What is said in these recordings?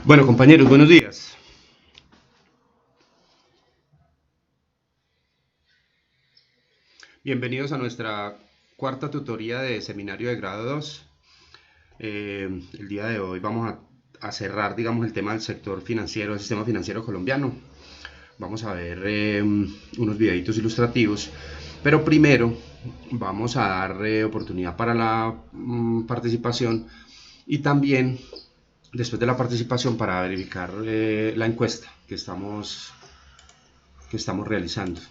Bueno, compañeros, buenos días. Bienvenidos a nuestra cuarta tutoría de seminario de grado 2. El día de hoy vamos a cerrar, digamos, el tema del sector financiero, el sistema financiero colombiano. Vamos a ver unos videitos ilustrativos, pero primero vamos a dar oportunidad para la participación y también después de la participación para verificar la encuesta que estamos realizando.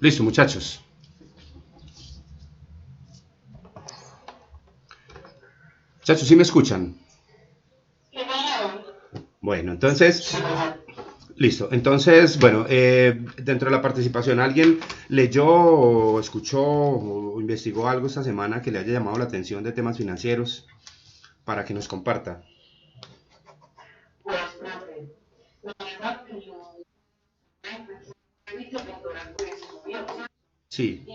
Listo, muchachos. Muchachos, ¿sí me escuchan? Bueno, entonces, listo. Entonces, bueno, dentro de la participación, ¿alguien leyó o escuchó o investigó algo esta semana que le haya llamado la atención de temas financieros para que nos comparta? Sí,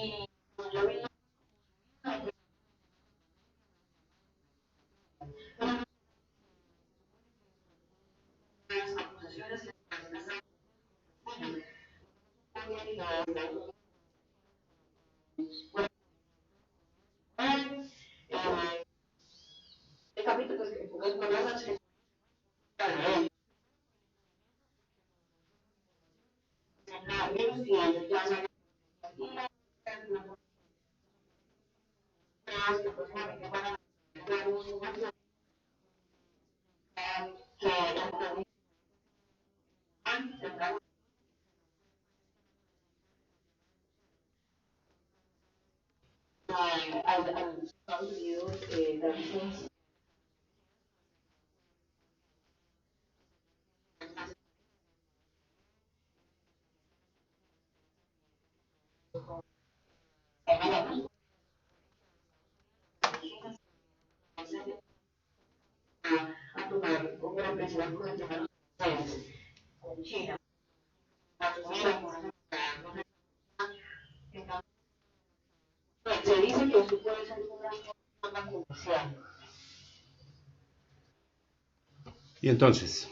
y entonces,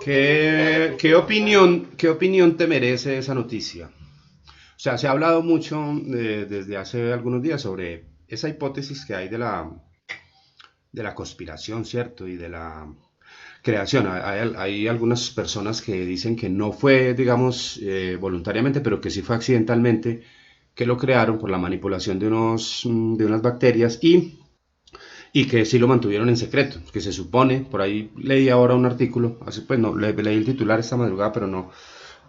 ¿qué opinión te merece esa noticia? O sea, se ha hablado mucho desde hace algunos días sobre esa hipótesis que hay de la conspiración, ¿cierto? Y de la creación. Hay algunas personas que dicen que no fue, digamos, voluntariamente, pero que sí fue accidentalmente, que lo crearon por la manipulación de unas bacterias y que sí lo mantuvieron en secreto, que se supone, por ahí leí ahora un artículo, así pues no, leí el titular esta madrugada, pero no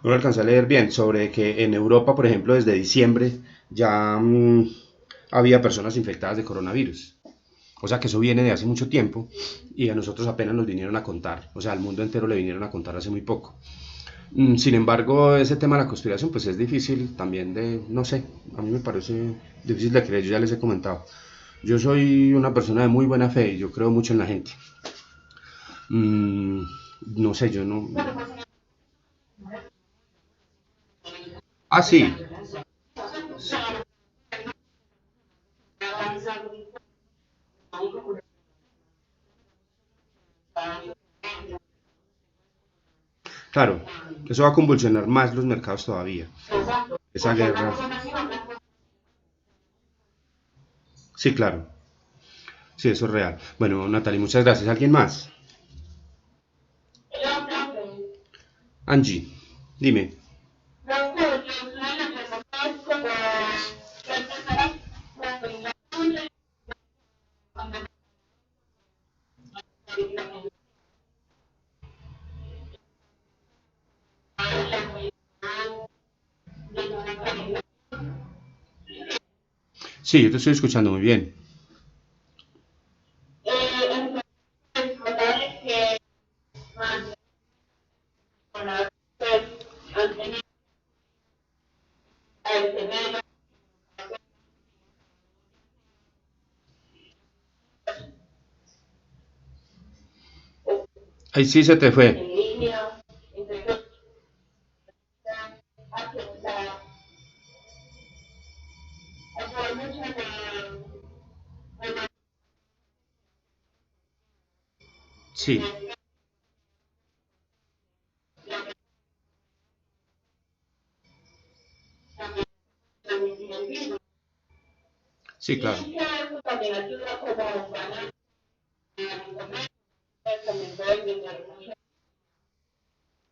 lo alcancé a leer bien, sobre que en Europa, por ejemplo, desde diciembre ya había personas infectadas de coronavirus. O sea que eso viene de hace mucho tiempo y a nosotros apenas nos vinieron a contar, o sea, al mundo entero le vinieron a contar hace muy poco. Sin embargo, ese tema de la conspiración pues es difícil también no sé, a mí me parece difícil de creer, yo ya les he comentado. Yo soy una persona de muy buena fe y yo creo mucho en la gente. Mm, no sé, yo no... Ah, sí, claro, eso va a convulsionar más los mercados todavía. Esa guerra. Sí, claro. Sí, eso es real. Bueno, Natalie, muchas gracias. ¿Alguien más? Angie, dime. Sí, yo te estoy escuchando muy bien. Ahí sí se te fue. Sí, sí, claro,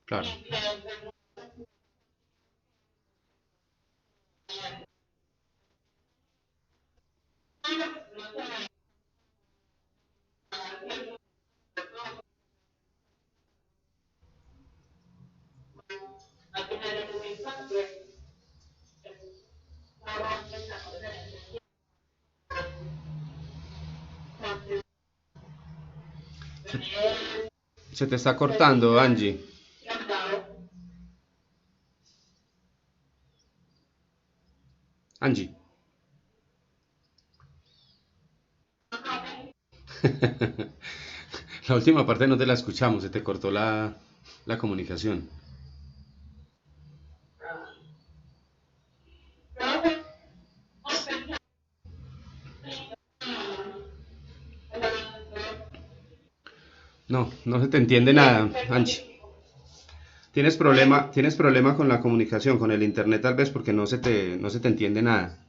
claro. Se te está cortando, Angie. Angie. La última parte no te la escuchamos, se te cortó la comunicación. No, no se te entiende nada, Angie. Tienes problema con la comunicación, con el internet tal vez porque no se te entiende nada.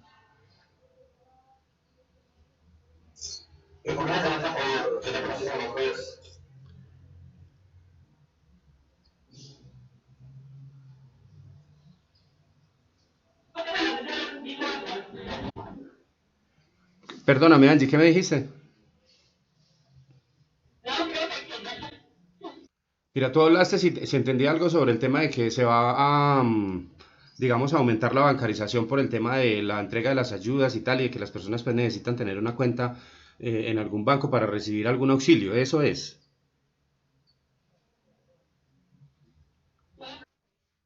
Perdóname, Angie, ¿qué me dijiste? Mira, tú hablaste si entendí algo sobre el tema de que se va a, digamos, a aumentar la bancarización por el tema de la entrega de las ayudas y tal, y de que las personas pues necesitan tener una cuenta en algún banco para recibir algún auxilio. Eso es.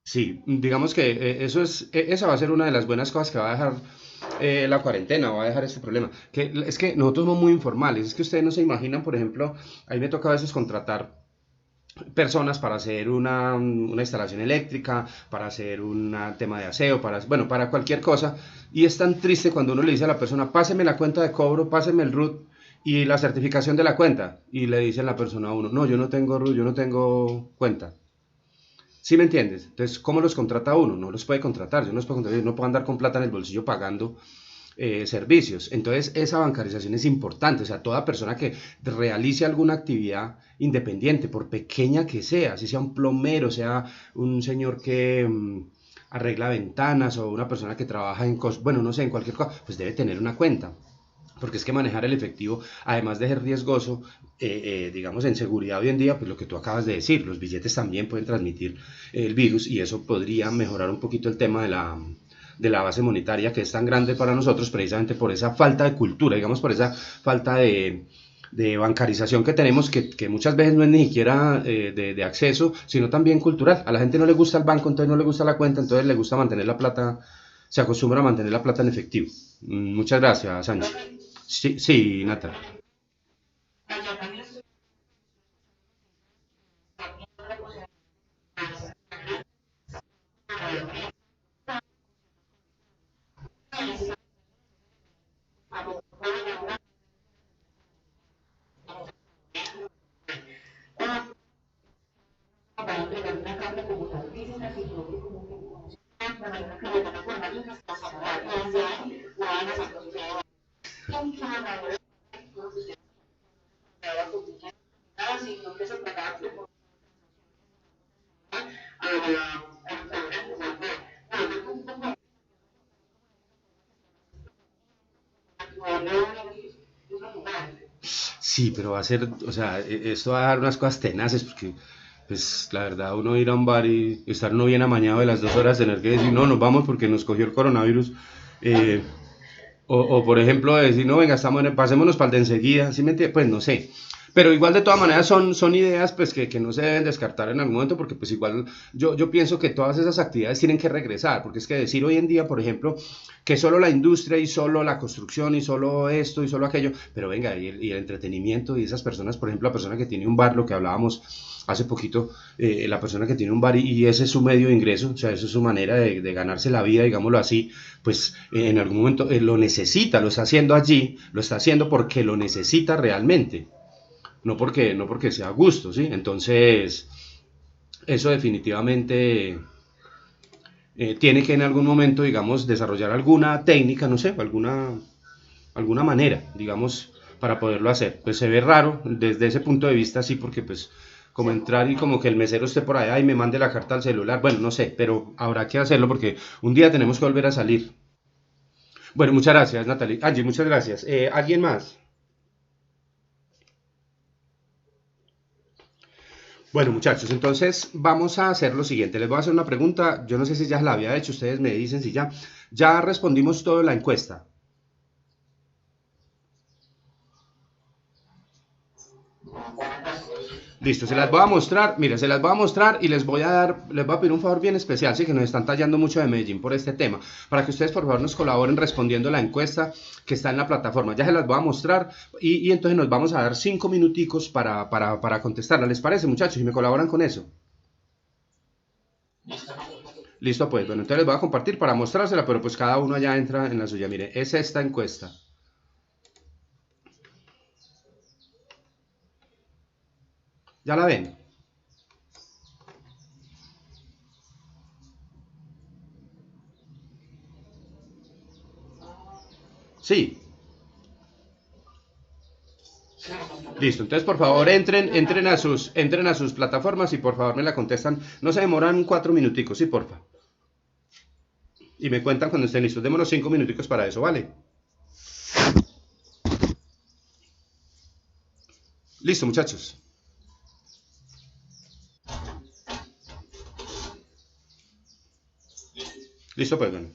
Sí, digamos que esa va a ser una de las buenas cosas que va a dejar la cuarentena, va a dejar este problema. Que es que nosotros somos muy informales, es que ustedes no se imaginan, por ejemplo, a mí me toca a veces contratar personas para hacer una instalación eléctrica, para hacer un tema de aseo, bueno, para cualquier cosa. Y es tan triste cuando uno le dice a la persona, páseme la cuenta de cobro, páseme el RUT y la certificación de la cuenta. Y le dice a la persona a uno, no, yo no tengo RUT, yo no tengo cuenta. ¿Sí me entiendes? Entonces, ¿cómo los contrata uno? No los puede contratar, yo no los puedo contratar, yo no puedo andar con plata en el bolsillo pagando servicios. Entonces, esa bancarización es importante. O sea, toda persona que realice alguna actividad independiente, por pequeña que sea, si sea un plomero, sea un señor que arregla ventanas o una persona que trabaja bueno, no sé, en cualquier cosa, pues debe tener una cuenta. Porque es que manejar el efectivo, además de ser riesgoso, digamos en seguridad hoy en día, pues lo que tú acabas de decir, los billetes también pueden transmitir el virus y eso podría mejorar un poquito el tema de la base monetaria que es tan grande para nosotros precisamente por esa falta de cultura, digamos por esa falta de bancarización que tenemos que muchas veces no es ni siquiera de acceso, sino también cultural. A la gente no le gusta el banco, entonces no le gusta la cuenta, entonces le gusta mantener la plata, se acostumbra a mantener la plata en efectivo. Muchas gracias, Sánchez. Sí, sí, Nata. Sí, pero va a ser, o sea, esto va a dar unas cosas tenaces porque, pues, la verdad, uno ir a un bar y estar no bien amañado de las 2 horas, tener que decir, no, nos vamos porque nos cogió el coronavirus. eh, por ejemplo, decir, no, venga, pasémonos para el de enseguida, ¿sí me entiendes? Pues no sé. Pero igual de todas maneras son ideas pues que no se deben descartar en algún momento porque pues igual yo pienso que todas esas actividades tienen que regresar, porque es que decir hoy en día, por ejemplo, que solo la industria y solo la construcción y solo esto y solo aquello, pero venga, y el entretenimiento y esas personas, por ejemplo, la persona que tiene un bar, lo que hablábamos hace poquito, la persona que tiene un bar y ese es su medio de ingreso, o sea, eso es su manera de ganarse la vida, digámoslo así, pues en algún momento lo necesita, lo está haciendo allí, lo está haciendo porque lo necesita realmente. no porque sea gusto, ¿sí? Entonces, eso definitivamente tiene que en algún momento, digamos, desarrollar alguna técnica, no sé, alguna manera, digamos, para poderlo hacer. Pues se ve raro desde ese punto de vista, sí, porque pues como entrar y como que el mesero esté por allá y me mande la carta al celular, bueno, no sé, pero habrá que hacerlo porque un día tenemos que volver a salir. Bueno, muchas gracias, Natalie. Angie, muchas gracias. ¿Alguien más? Bueno, muchachos, entonces vamos a hacer lo siguiente. Les voy a hacer una pregunta. Yo no sé si ya la había hecho. Ustedes me dicen si ya. Ya respondimos todo en la encuesta. Listo, se las voy a mostrar. Mire, se las voy a mostrar y les voy a pedir un favor bien especial, sí, que nos están tallando mucho de Medellín por este tema, para que ustedes por favor nos colaboren respondiendo la encuesta que está en la plataforma. Ya se las voy a mostrar y entonces nos vamos a dar 5 minuticos para contestarla. ¿Les parece, muchachos? Y me colaboran con eso. Listo, pues, bueno, entonces les voy a compartir para mostrársela, pero pues cada uno allá entra en la suya. Mire, es esta encuesta. ¿Ya la ven? Sí. Listo, entonces por favor entren a sus plataformas y por favor me la contestan. No se demoran 4 minuticos, sí, porfa. Y me cuentan cuando estén listos. Démonos 5 minuticos para eso, ¿vale? Listo, muchachos. Listo, pues, bueno.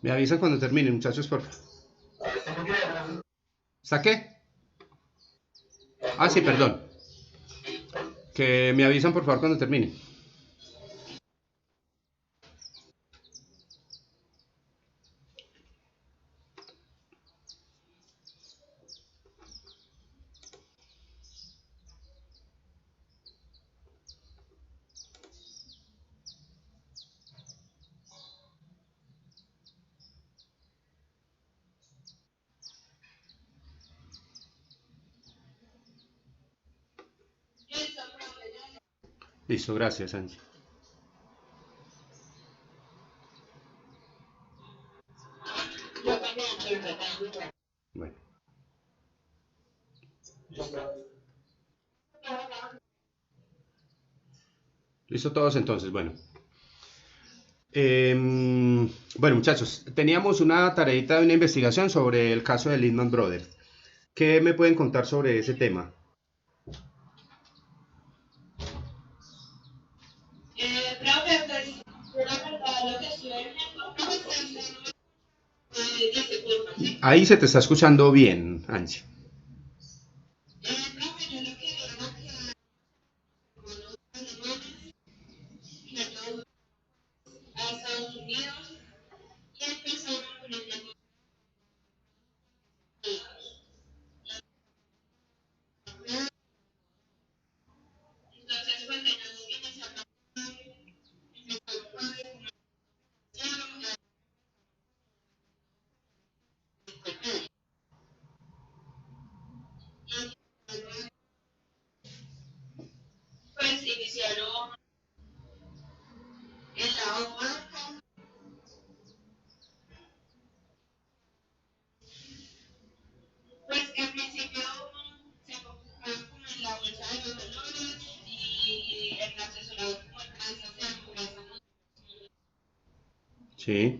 Me avisan cuando terminen, muchachos, por favor. ¿Está qué? Ah, sí, perdón. Que me avisan por favor cuando termine. Listo, gracias, Angie. Bueno, listo todos entonces. Bueno, bueno, muchachos, teníamos una tareita de una investigación sobre el caso de Lehman Brothers. ¿Qué me pueden contar sobre ese tema? Ahí se te está escuchando bien, Angie. Sí,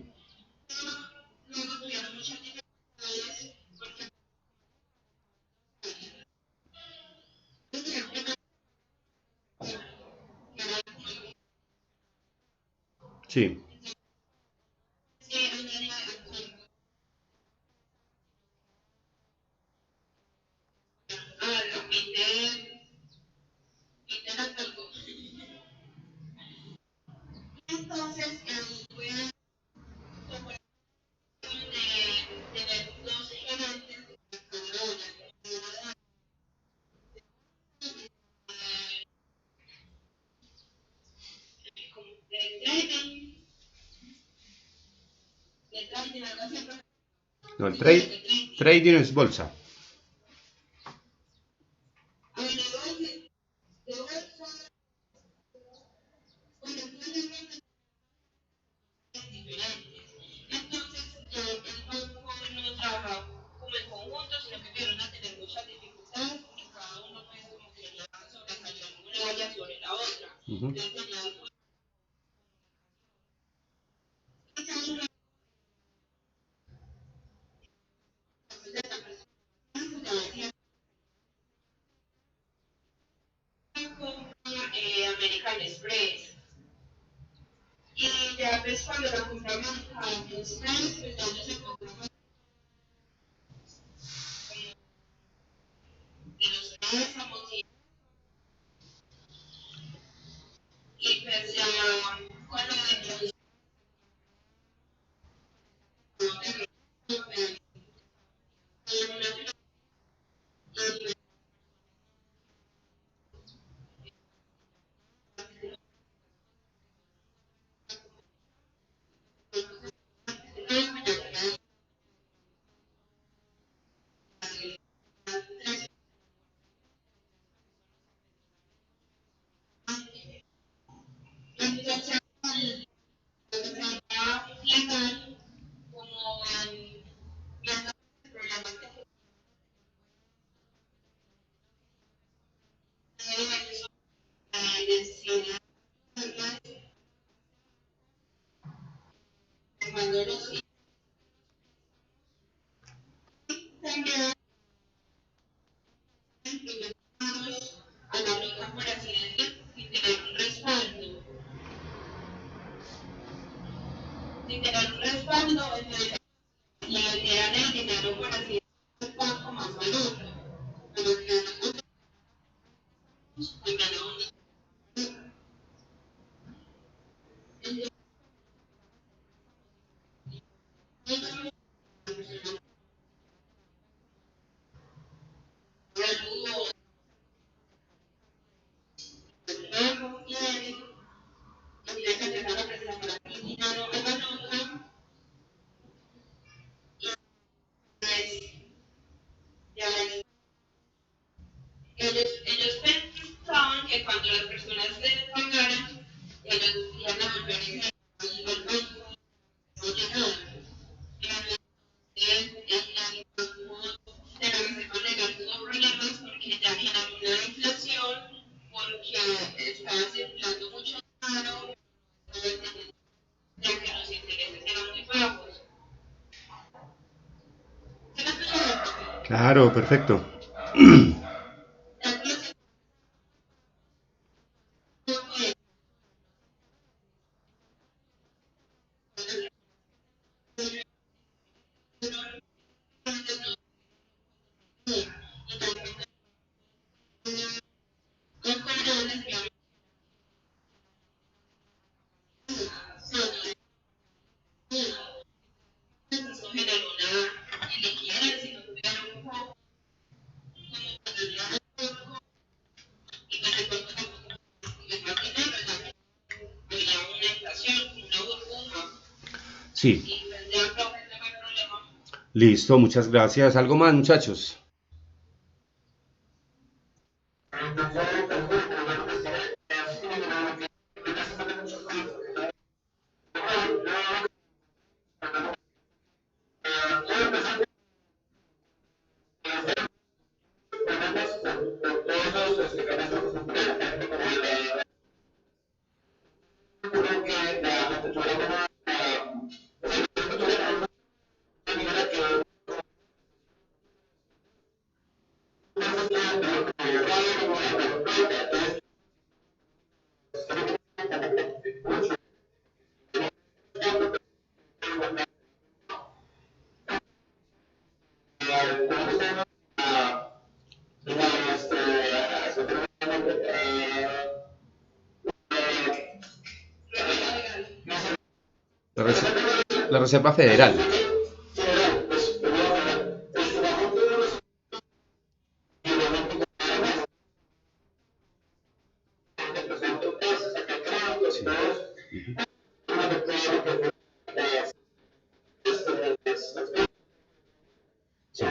sí, no, el trading es bolsa. Ujú. Claro, perfecto. Sí, listo, muchas gracias. ¿Algo más, muchachos? La Reserva Federal. Sí. Ujú. Sí.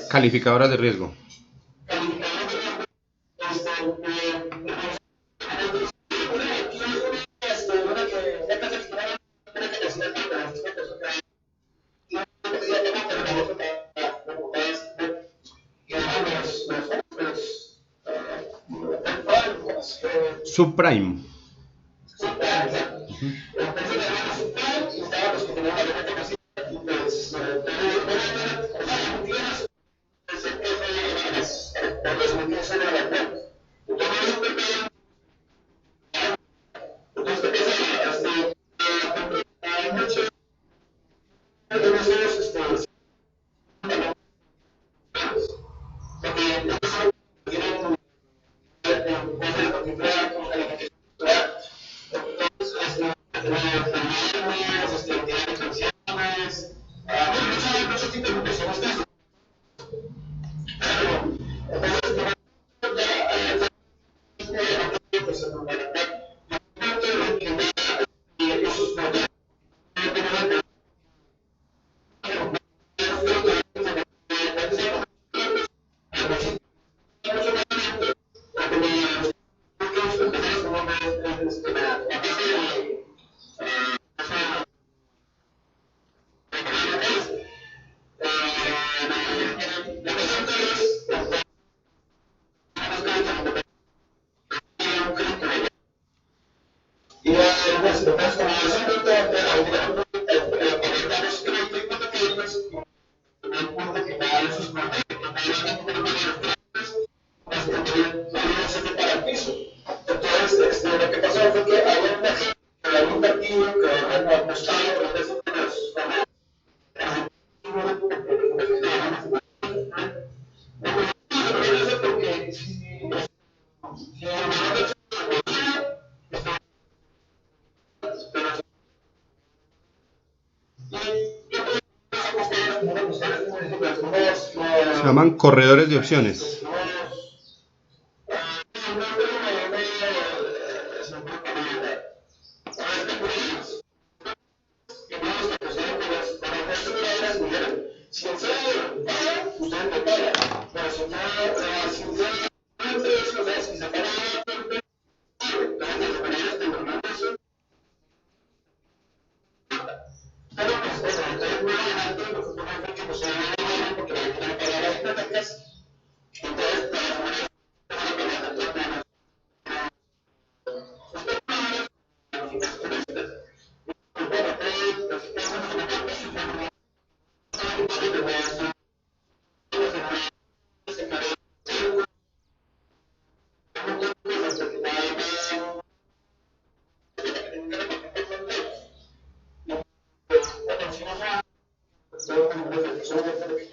Calificadoras de riesgo. Subprime. Ujú. Se llaman corredores de opciones.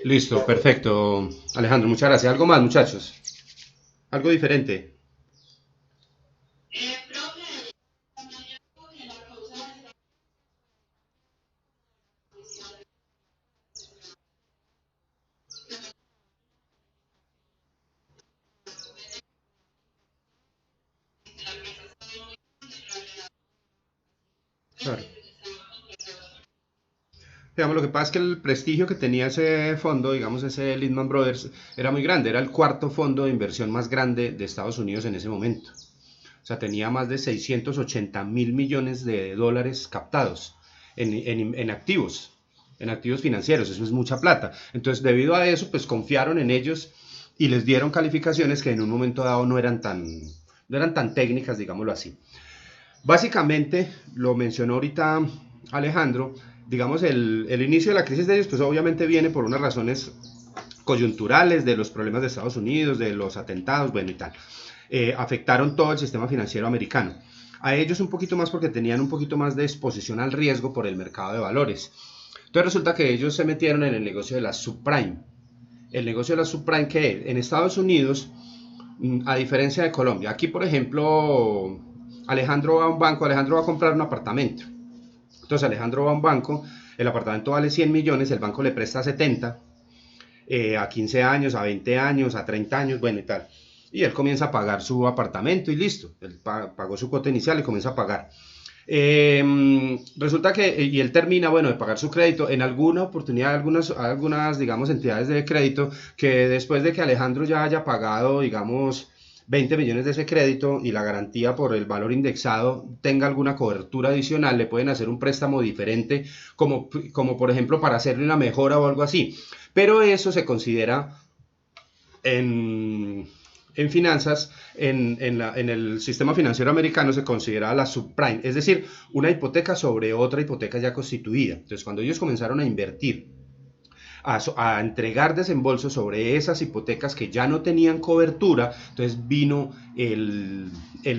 Listo, perfecto. Alejandro, muchas gracias. ¿Algo más, muchachos? ¿Algo diferente? Claro. Digamos, lo que pasa es que el prestigio que tenía ese fondo, digamos, ese Lehman Brothers, era muy grande. Era el cuarto fondo de inversión más grande de Estados Unidos en ese momento. O sea, tenía más de 680.000 millones de dólares captados en activos financieros. Eso es mucha plata. Entonces, debido a eso, pues confiaron en ellos y les dieron calificaciones que en un momento dado no eran tan técnicas, digámoslo así. Básicamente, lo mencionó ahorita Alejandro, digamos, el inicio de la crisis de ellos, pues obviamente viene por unas razones coyunturales de los problemas de Estados Unidos, de los atentados, bueno y tal. Afectaron todo el sistema financiero americano. A ellos un poquito más porque tenían un poquito más de exposición al riesgo por el mercado de valores. Entonces resulta que ellos se metieron en el negocio de la subprime. El negocio de la subprime que en Estados Unidos, a diferencia de Colombia, aquí por ejemplo, Alejandro va a un banco, Alejandro va a comprar un apartamento. Entonces Alejandro va a un banco, el apartamento vale 100 millones, el banco le presta 70, a 15 años, a 20 años, a 30 años, bueno y tal. Y él comienza a pagar su apartamento y listo. Él pagó su cuota inicial y comienza a pagar. Resulta que, y él termina, bueno, de pagar su crédito, en alguna oportunidad, algunas, digamos, entidades de crédito, que después de que Alejandro ya haya pagado, digamos, 20 millones de ese crédito y la garantía por el valor indexado tenga alguna cobertura adicional, le pueden hacer un préstamo diferente, como por ejemplo para hacerle una mejora o algo así. Pero eso se considera en, en finanzas, en el sistema financiero americano se considera la subprime, es decir, una hipoteca sobre otra hipoteca ya constituida. Entonces, cuando ellos comenzaron a invertir, a entregar desembolsos sobre esas hipotecas que ya no tenían cobertura, entonces vino el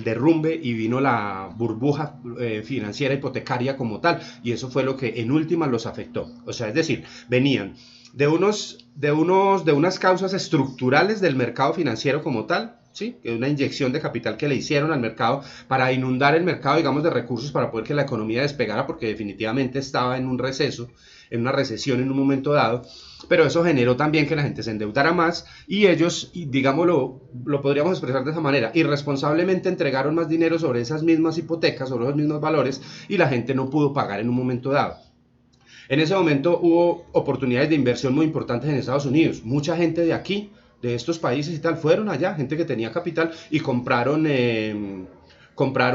derrumbe y vino la burbuja financiera hipotecaria como tal, y eso fue lo que en últimas los afectó. O sea, es decir, venían de unas causas estructurales del mercado financiero como tal, ¿sí? Una inyección de capital que le hicieron al mercado para inundar el mercado, digamos, de recursos para poder que la economía despegara, porque definitivamente estaba en un receso, en una recesión en un momento dado, pero eso generó también que la gente se endeudara más y ellos, digámoslo, lo podríamos expresar de esa manera, irresponsablemente entregaron más dinero sobre esas mismas hipotecas, sobre esos mismos valores y la gente no pudo pagar en un momento dado. En ese momento hubo oportunidades de inversión muy importantes en Estados Unidos. Mucha gente de aquí, de estos países y tal, fueron allá, gente que tenía capital y compraron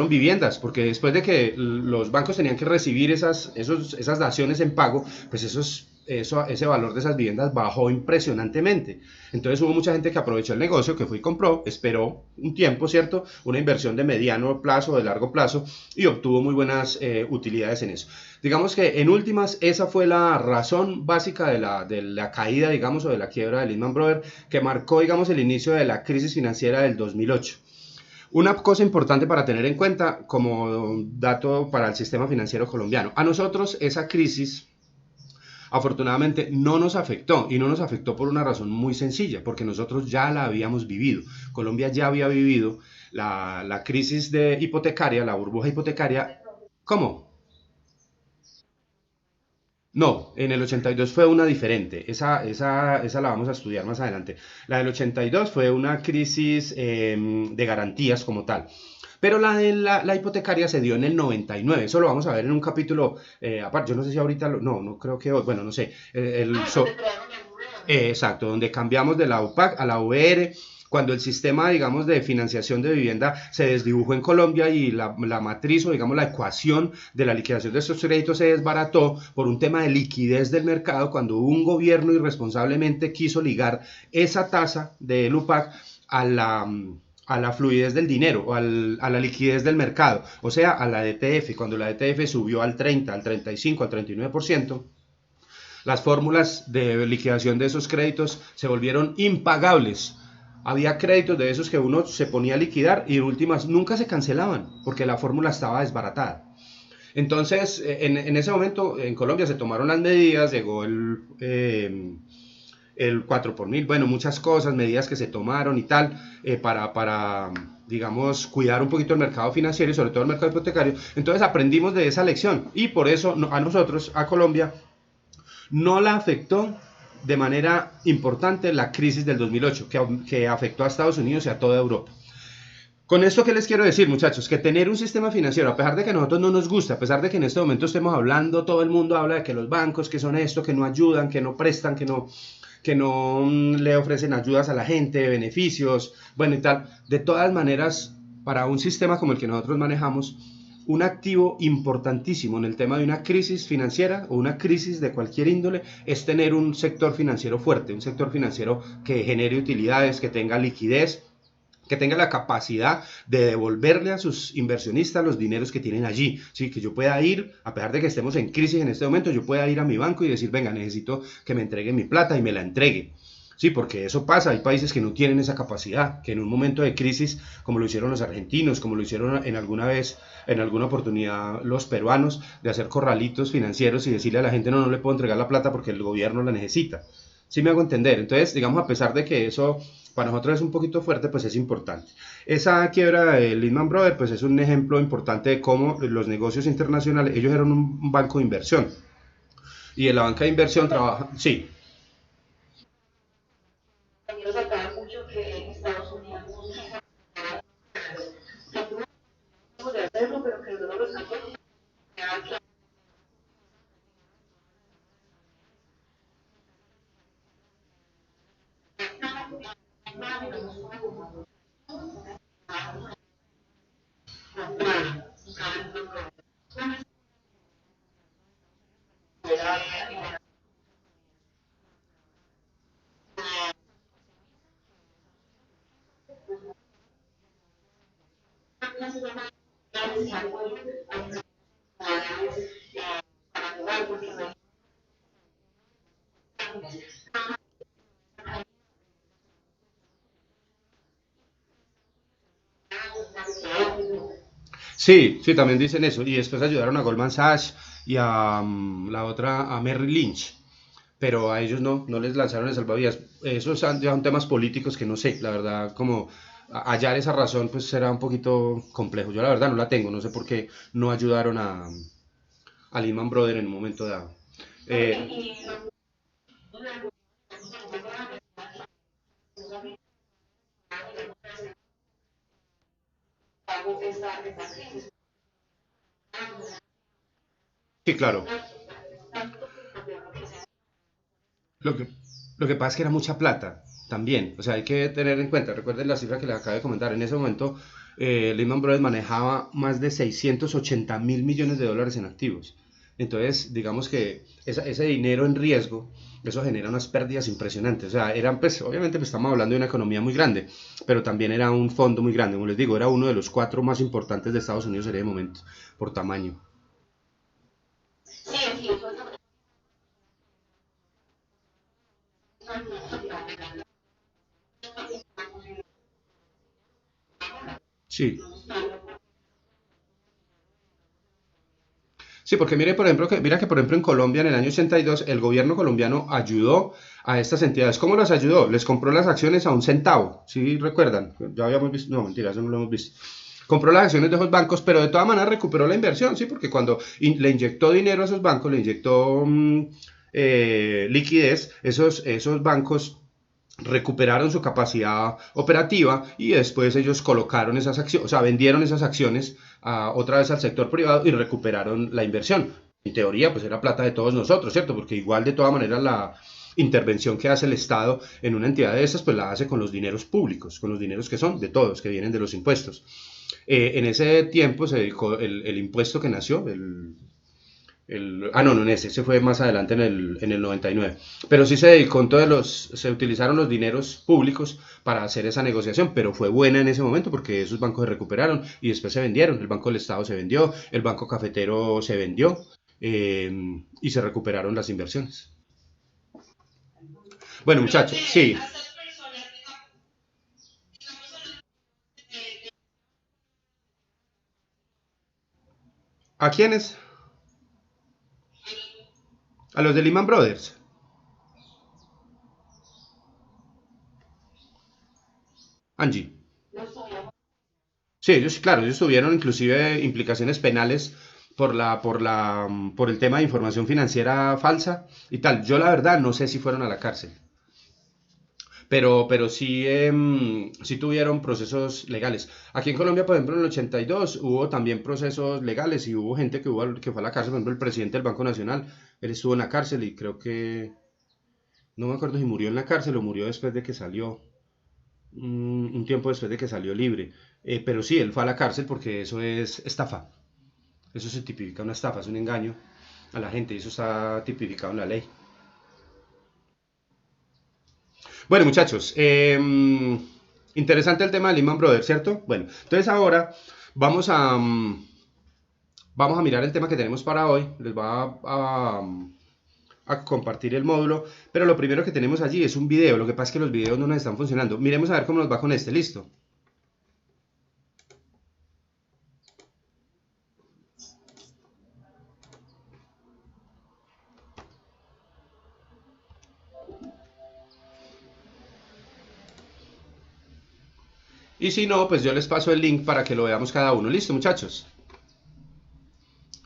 viviendas, porque después de que los bancos tenían que recibir esas daciones en pago, pues ese valor de esas viviendas bajó impresionantemente. Entonces hubo mucha gente que aprovechó el negocio, que fue y compró, esperó un tiempo, ¿cierto? Una inversión de mediano plazo, de largo plazo, y obtuvo muy buenas utilidades en eso. Digamos que en últimas, esa fue la razón básica de la caída, digamos, o de la quiebra de Lehman Brothers, que marcó, digamos, el inicio de la crisis financiera del 2008. Una cosa importante para tener en cuenta como dato para el sistema financiero colombiano. A nosotros esa crisis afortunadamente no nos afectó y no nos afectó por una razón muy sencilla, porque nosotros ya la habíamos vivido. Colombia ya había vivido la crisis hipotecaria, la burbuja hipotecaria. ¿Cómo? No, en el 82 fue una diferente. Esa la vamos a estudiar más adelante. La del 82 fue una crisis de garantías como tal. Pero la de la hipotecaria se dio en el 99. Eso lo vamos a ver en un capítulo aparte. Yo no sé si ahorita no, no creo que hoy. Bueno, no sé. Exacto, donde cambiamos de la UPAC a la UR, cuando el sistema, digamos, de financiación de vivienda se desdibujó en Colombia y la matriz o, digamos, la ecuación de la liquidación de estos créditos se desbarató por un tema de liquidez del mercado, cuando un gobierno irresponsablemente quiso ligar esa tasa del UPAC a la fluidez del dinero o a la liquidez del mercado, o sea, a la DTF. Cuando la DTF subió al 30, al 35, al 39%, las fórmulas de liquidación de esos créditos se volvieron impagables. Había créditos de esos que uno se ponía a liquidar y últimas nunca se cancelaban porque la fórmula estaba desbaratada. Entonces, en ese momento en Colombia se tomaron las medidas, llegó el 4 por mil, bueno, muchas cosas, medidas que se tomaron y tal, para, digamos, cuidar un poquito el mercado financiero y sobre todo el mercado hipotecario. Entonces aprendimos de esa lección y por eso a nosotros, a Colombia, no la afectó de manera importante la crisis del 2008, que afectó a Estados Unidos y a toda Europa. Con esto, ¿qué les quiero decir, muchachos? Que tener un sistema financiero, a pesar de que a nosotros no nos gusta, a pesar de que en este momento estemos hablando, todo el mundo habla de que los bancos, que son esto, que no ayudan, que no prestan, que no le ofrecen ayudas a la gente, beneficios, bueno y tal. De todas maneras, para un sistema como el que nosotros manejamos, un activo importantísimo en el tema de una crisis financiera o una crisis de cualquier índole es tener un sector financiero fuerte, un sector financiero que genere utilidades, que tenga liquidez, que tenga la capacidad de devolverle a sus inversionistas los dineros que tienen allí, ¿sí? Que yo pueda ir, a pesar de que estemos en crisis en este momento, yo pueda ir a mi banco y decir, venga, necesito que me entregue mi plata y me la entregue. Sí, porque eso pasa, hay países que no tienen esa capacidad, que en un momento de crisis, como lo hicieron los argentinos, como lo hicieron en alguna vez, en alguna oportunidad los peruanos, de hacer corralitos financieros y decirle a la gente, no, no le puedo entregar la plata porque el gobierno la necesita. Sí me hago entender. Entonces, digamos, a pesar de que eso para nosotros es un poquito fuerte, pues es importante. Esa quiebra de Lehman Brothers, pues es un ejemplo importante de cómo los negocios internacionales, ellos eran un banco de inversión. Y en la banca de inversión trabaja, sí, sí, sí, también dicen eso. Y después ayudaron a Goldman Sachs y a la otra, a Merrill Lynch. Pero a ellos no, no les lanzaron el salvavidas. Esos ya son temas políticos que no sé, la verdad, como hallar esa razón, pues será un poquito complejo. Yo la verdad no la tengo, no sé por qué no ayudaron a Lehman Brothers en un momento dado. Eh, sí, claro. Lo que, lo que pasa es que era mucha plata también. O sea, hay que tener en cuenta, recuerden la cifra que les acabo de comentar. En ese momento, Lehman Brothers manejaba más de 680.000 millones de dólares en activos. Entonces, digamos que ese dinero en riesgo, eso genera unas pérdidas impresionantes. O sea, eran, pues, obviamente, pues, estamos hablando de una economía muy grande, pero también era un fondo muy grande. Como les digo, era uno de los cuatro más importantes de Estados Unidos en ese momento, por tamaño. Sí. Sí, porque mire, por ejemplo, mira que por ejemplo en Colombia en el año 82 el gobierno colombiano ayudó a estas entidades. ¿Cómo las ayudó? Les compró las acciones a un centavo, ¿sí recuerdan? Ya habíamos visto, no, mentira, eso no lo hemos visto. compró las acciones de esos bancos, pero de todas maneras recuperó la inversión, ¿sí? Porque cuando le inyectó dinero a esos bancos, le inyectó liquidez, esos bancos recuperaron su capacidad operativa y después ellos colocaron esas acciones, o sea, vendieron esas acciones otra vez al sector privado y recuperaron la inversión. En teoría, pues era plata de todos nosotros, ¿cierto? Porque igual de todas maneras la intervención que hace el Estado en una entidad de esas, pues la hace con los dineros públicos, con los dineros que son de todos, que vienen de los impuestos. En ese tiempo se dedicó el impuesto que nació, no, no, ese fue más adelante en el 99. Pero sí se dedicó, se utilizaron los dineros públicos para hacer esa negociación, pero fue buena en ese momento porque esos bancos se recuperaron y después se vendieron. El Banco del Estado se vendió, el Banco Cafetero se vendió y se recuperaron las inversiones. Bueno, muchachos, sí. ¿A quiénes? A los de Lehman Brothers. Angie. Sí, ellos, claro, ellos tuvieron inclusive implicaciones penales por el tema de información financiera falsa y tal. Yo la verdad no sé si fueron a la cárcel, pero sí, sí tuvieron procesos legales. Aquí en Colombia, por ejemplo, en el 82 hubo también procesos legales y hubo gente que fue a la cárcel. Por ejemplo, el presidente del Banco Nacional, él estuvo en la cárcel y creo que, no me acuerdo si murió en la cárcel o murió después de que salió, un tiempo después de que salió libre. Pero sí, él fue a la cárcel porque eso es estafa. Eso se tipifica una estafa, es un engaño a la gente y eso está tipificado en la ley. Bueno, muchachos, interesante el tema de Lehman Brothers, ¿cierto? Bueno, entonces ahora vamos vamos a mirar el tema que tenemos para hoy. Les va a compartir el módulo, pero lo primero que tenemos allí es un video. Lo que pasa es que los videos no nos están funcionando. Miremos a ver cómo nos va con este, listo. Y si no, pues yo les paso el link para que lo veamos cada uno. Listo, muchachos.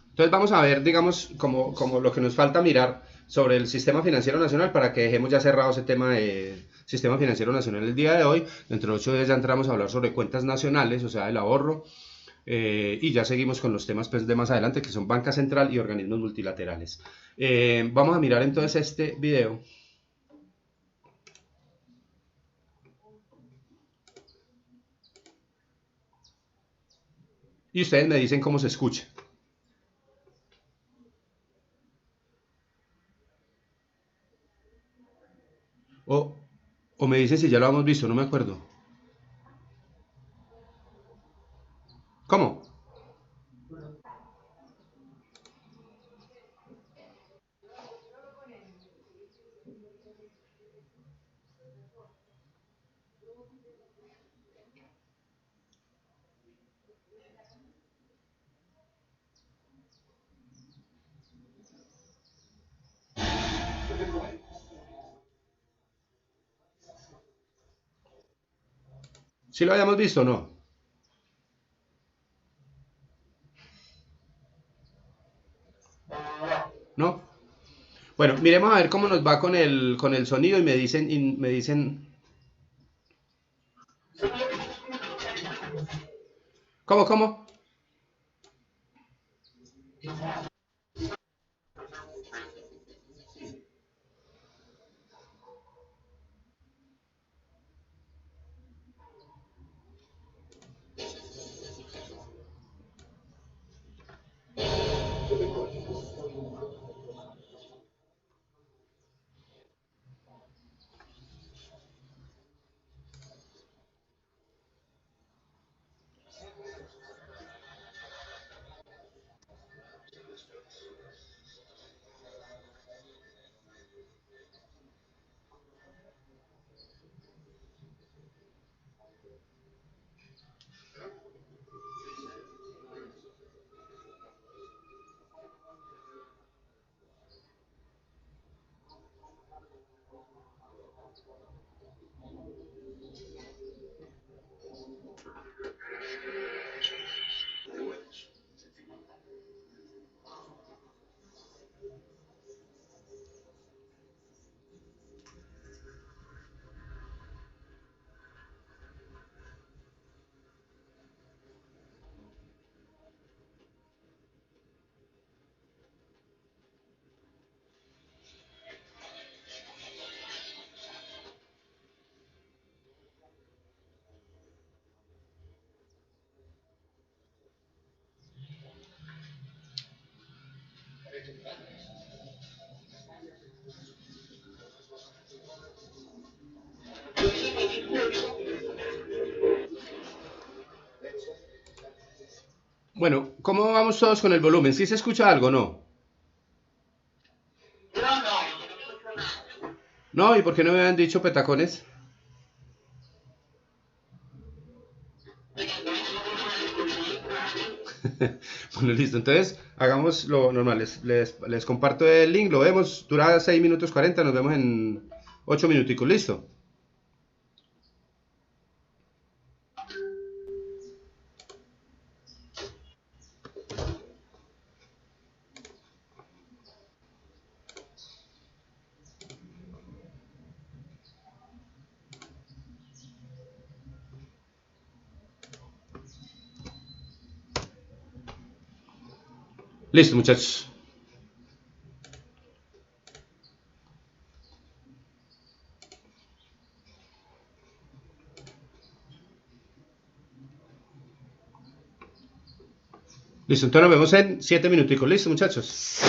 Entonces vamos a ver, digamos, como lo que nos falta mirar sobre el sistema financiero nacional para que dejemos ya cerrado ese tema de sistema financiero nacional el día de hoy. Dentro de 8 días ya entramos a hablar sobre cuentas nacionales, o sea, el ahorro, y ya seguimos con los temas pues, de más adelante que son banca central y organismos multilaterales. Vamos a mirar entonces este video y ustedes me dicen cómo se escucha. O, o me dicen si ya lo hemos visto, no me acuerdo. ¿Cómo? ¿Si lo habíamos visto o no? ¿No? Bueno, miremos a ver cómo nos va con el sonido y me dicen, ¿cómo, cómo? Bueno, ¿cómo vamos todos con el volumen? ¿Sí se escucha algo, no? No, ¿y por qué no me habían dicho petacones? Bueno, listo. Entonces, hagamos lo normal. Les comparto el link, lo vemos. Dura 6 minutos 40. Nos vemos en 8 minuticos. Listo. Listo, muchachos. Listo, entonces nos vemos en 7 minuticos. Listo, muchachos.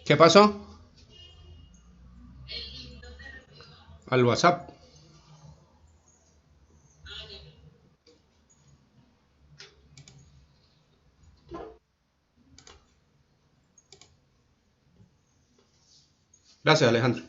¿Qué pasó? Al WhatsApp. Gracias, Alejandro.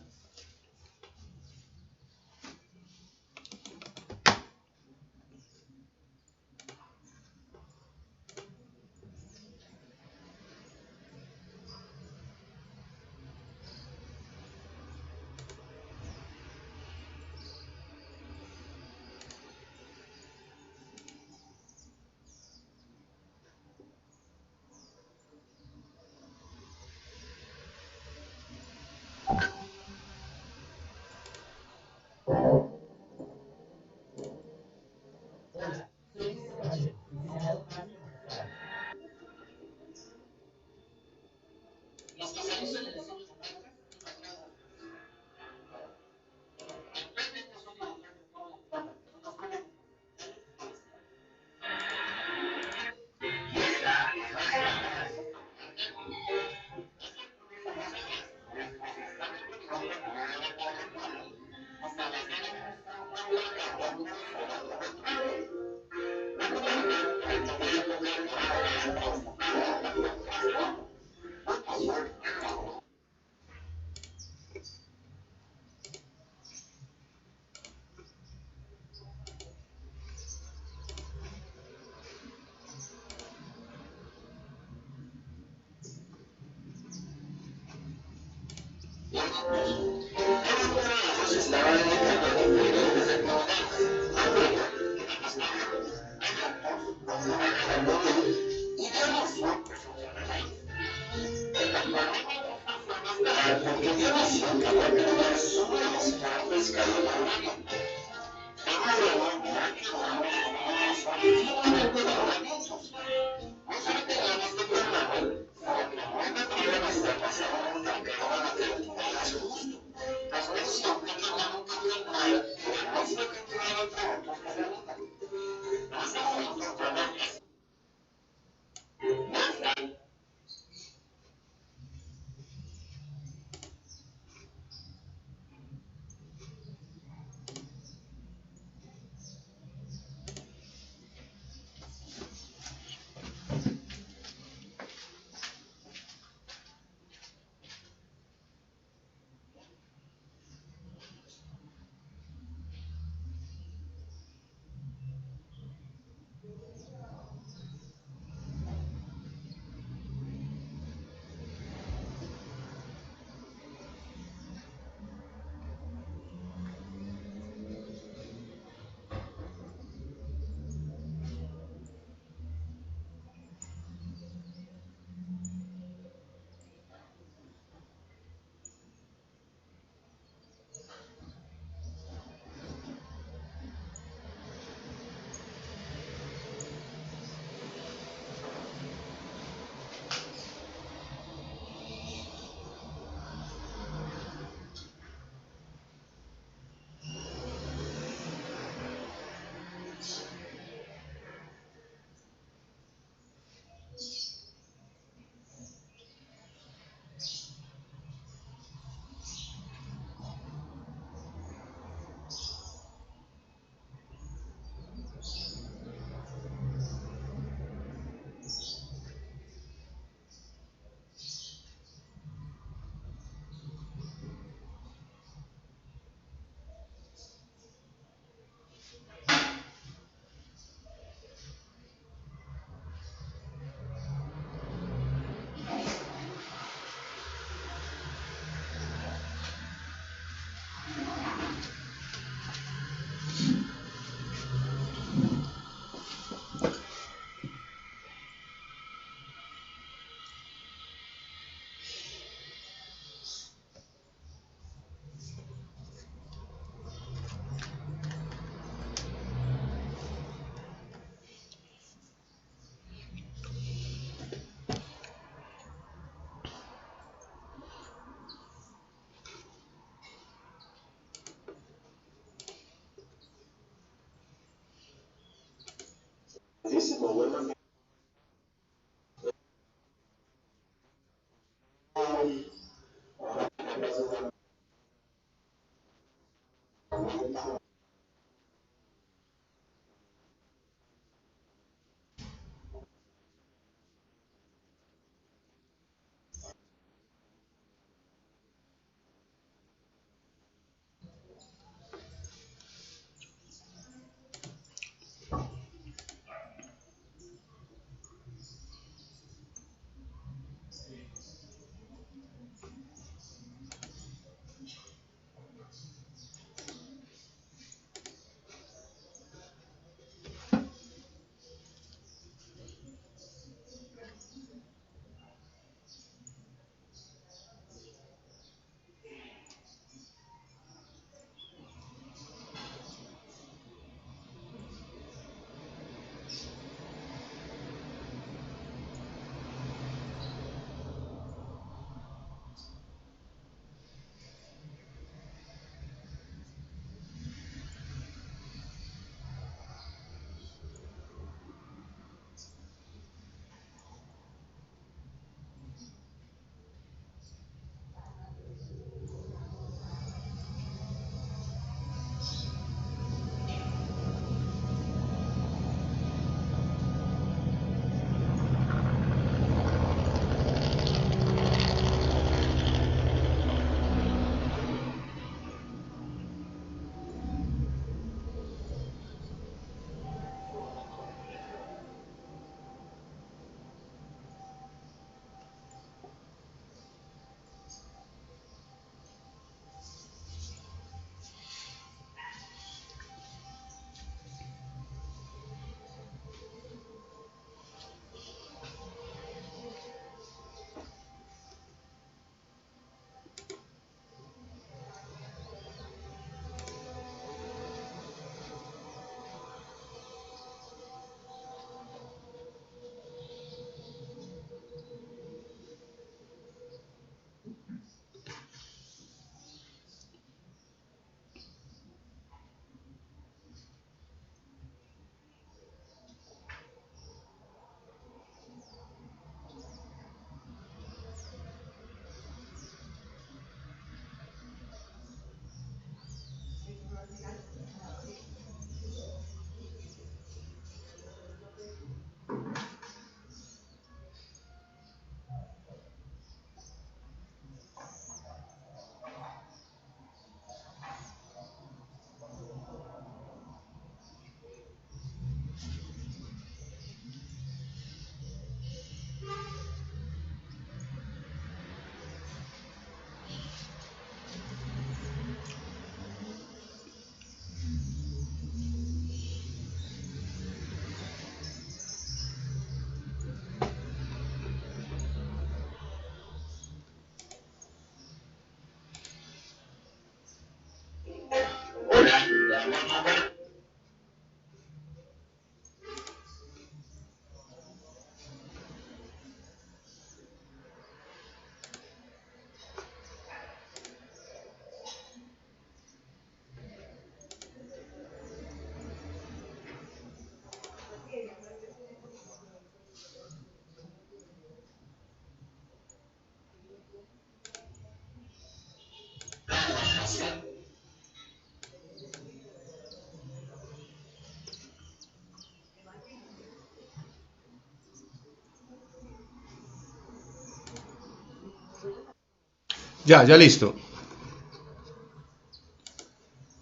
Ya, ya listo.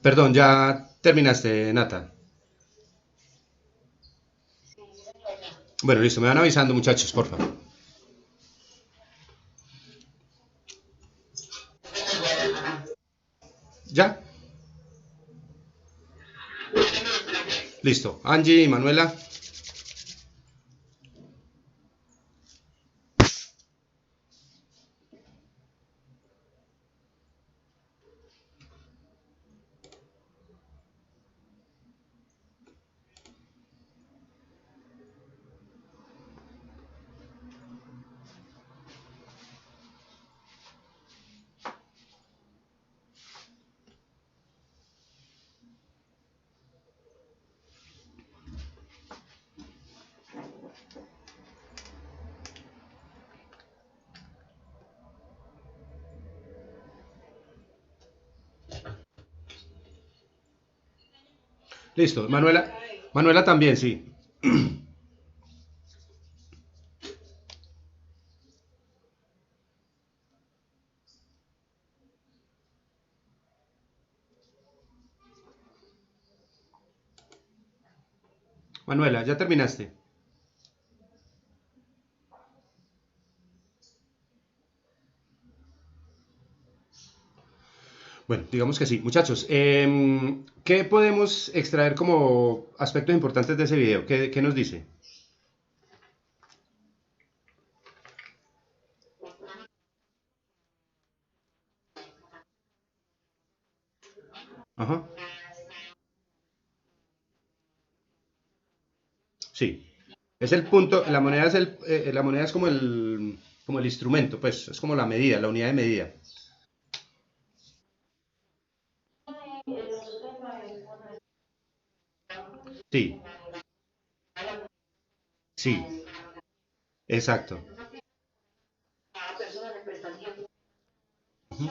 Perdón, ya terminaste, Nata. Bueno, listo, me van avisando, muchachos, por favor. ¿Ya? Listo. Angie y Manuela. Listo. Manuela. Manuela también, sí. Manuela, ya terminaste. Bueno, digamos que sí. Muchachos, ¿qué podemos extraer como aspectos importantes de ese video? ¿Qué nos dice? Ajá. Sí. Es el punto, la moneda es como el instrumento, pues, es como la medida, la unidad de medida. Sí, sí, exacto. Ujú.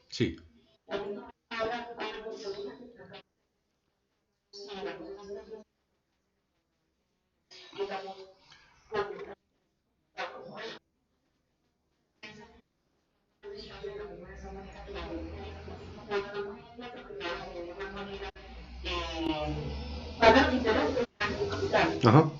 Sí. Ajá.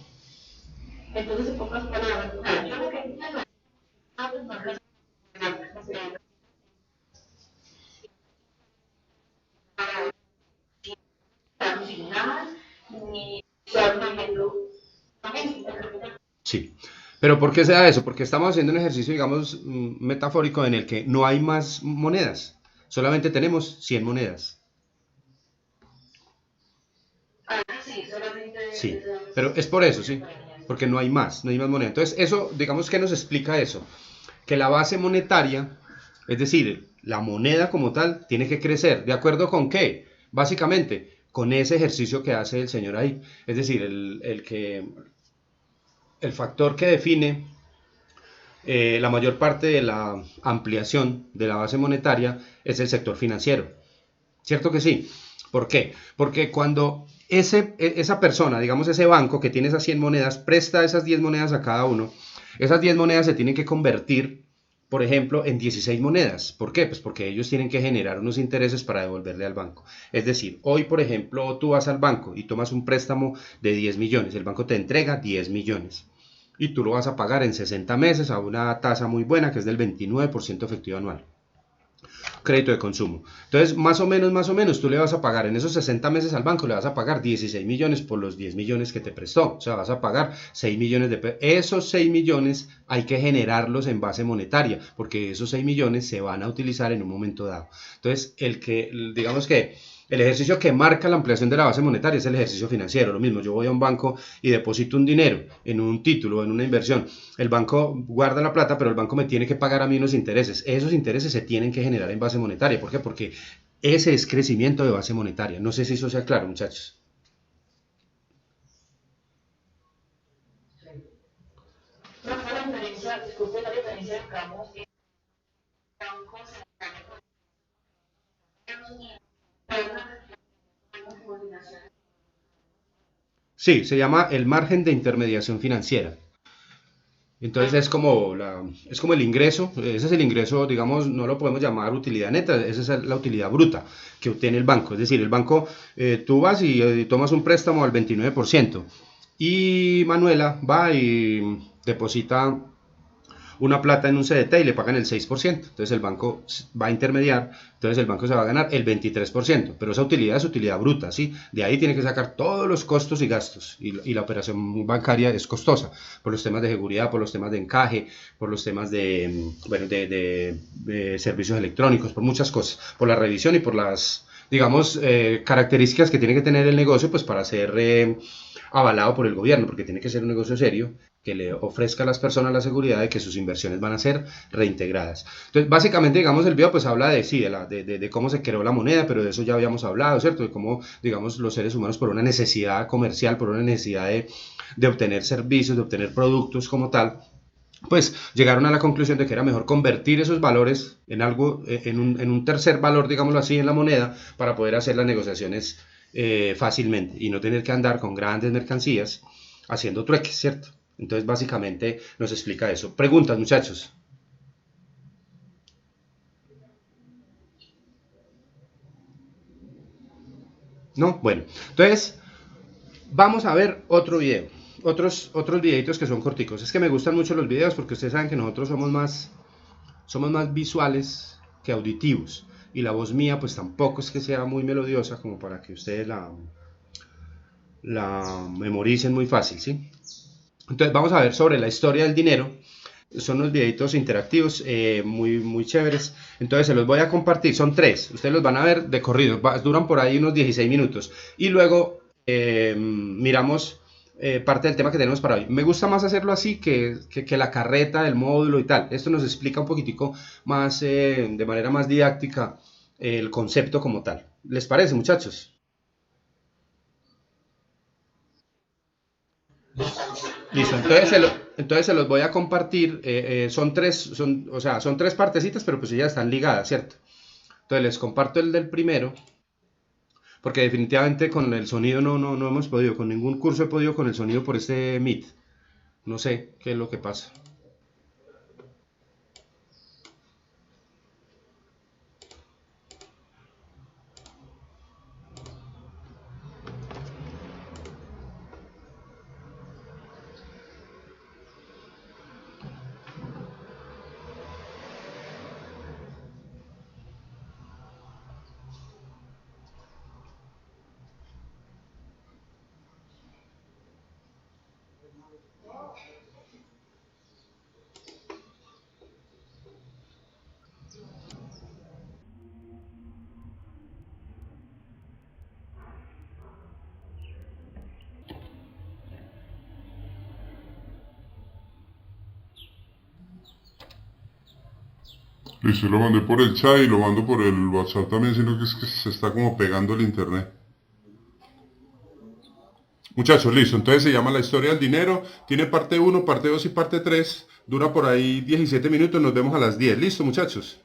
Sí. Pero ¿por qué se da eso? Porque estamos haciendo un ejercicio, digamos, metafórico en el que no hay más monedas. Solamente tenemos 100 monedas. Sí. Pero es por eso, sí. Porque no hay más moneda. Entonces, eso, digamos que nos explica eso. Que la base monetaria, es decir, la moneda como tal, tiene que crecer. ¿De acuerdo con qué? Básicamente, con ese ejercicio que hace el señor ahí. Es decir, el factor que define la mayor parte de la ampliación de la base monetaria es el sector financiero. ¿Cierto que sí? ¿Por qué? Porque cuando esa persona, digamos ese banco que tiene esas 100 monedas, presta esas 10 monedas a cada uno, esas 10 monedas se tienen que convertir, por ejemplo, en 16 monedas. ¿Por qué? Pues porque ellos tienen que generar unos intereses para devolverle al banco. Es decir, hoy, por ejemplo, tú vas al banco y tomas un préstamo de 10 millones, el banco te entrega 10 millones y tú lo vas a pagar en 60 meses a una tasa muy buena que es del 29% efectivo anual, crédito de consumo. Entonces, más o menos, tú le vas a pagar en esos 60 meses al banco, le vas a pagar 16 millones por los 10 millones que te prestó. O sea, vas a pagar 6 millones de pesos. Esos 6 millones hay que generarlos en base monetaria, porque esos 6 millones se van a utilizar en un momento dado. Entonces, digamos que el ejercicio que marca la ampliación de la base monetaria es el ejercicio financiero. Lo mismo, yo voy a un banco y deposito un dinero en un título, en una inversión. El banco guarda la plata, pero el banco me tiene que pagar a mí unos intereses. Esos intereses se tienen que generar en base monetaria. ¿Por qué? Porque ese es crecimiento de base monetaria. No sé si eso sea claro, muchachos. Sí, se llama el margen de intermediación financiera. Entonces es como el ingreso, ese es el ingreso, digamos, no lo podemos llamar utilidad neta, esa es la utilidad bruta que obtiene el banco. Es decir, el banco, tú vas y tomas un préstamo al 29% y Manuela va y deposita una plata en un CDT y le pagan el 6%. Entonces el banco va a intermediar, entonces el banco se va a ganar el 23%, pero esa utilidad es utilidad bruta, ¿sí? De ahí tiene que sacar todos los costos y gastos y la operación bancaria es costosa por los temas de seguridad, por los temas de encaje, por los temas de, bueno, de servicios electrónicos, por muchas cosas, por la revisión y por las, digamos, características que tiene que tener el negocio pues para ser avalado por el gobierno, porque tiene que ser un negocio serio que le ofrezca a las personas la seguridad de que sus inversiones van a ser reintegradas. Entonces, básicamente, digamos, el video pues habla de, sí, de cómo se creó la moneda, pero de eso ya habíamos hablado, ¿cierto? De cómo, digamos, los seres humanos por una necesidad comercial, por una necesidad de obtener servicios, de obtener productos como tal, pues llegaron a la conclusión de que era mejor convertir esos valores en algo, en un tercer valor, digámoslo así, en la moneda, para poder hacer las negociaciones fácilmente y no tener que andar con grandes mercancías haciendo trueques, ¿cierto? Entonces, básicamente nos explica eso. Preguntas, muchachos. ¿No? Bueno, entonces vamos a ver otro video. Otros videitos que son corticos. Es que me gustan mucho los videos porque ustedes saben que nosotros somos más visuales que auditivos. Y la voz mía pues tampoco es que sea muy melodiosa como para que ustedes la memoricen muy fácil, ¿sí? Entonces vamos a ver sobre la historia del dinero. Son unos videitos interactivos muy chéveres. Entonces se los voy a compartir. Son tres. Ustedes los van a ver de corrido. Duran por ahí unos 16 minutos. Y luego miramos parte del tema que tenemos para hoy. Me gusta más hacerlo así que la carreta, el módulo y tal. Esto nos explica un poquitico más, de manera más didáctica, el concepto como tal. ¿Les parece, muchachos? Listo, entonces se los voy a compartir. O sea, son tres partecitas, pero pues ya están ligadas, ¿cierto? Entonces les comparto el del primero, porque definitivamente con el sonido no hemos podido, con ningún curso he podido con el sonido por este Meet. No sé qué es lo que pasa. Listo, lo mandé por el chat y lo mando por el WhatsApp también, sino que es que se está como pegando el internet. Muchachos, listo. Entonces se llama La historia del dinero. Tiene parte uno, parte 2 y parte 3. Dura por ahí 17 minutos. Nos vemos a las 10. Listo, muchachos.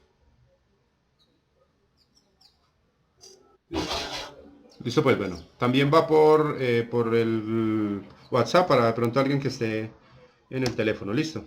Listo, pues bueno. También va por el WhatsApp para de pronto alguien que esté en el teléfono. Listo.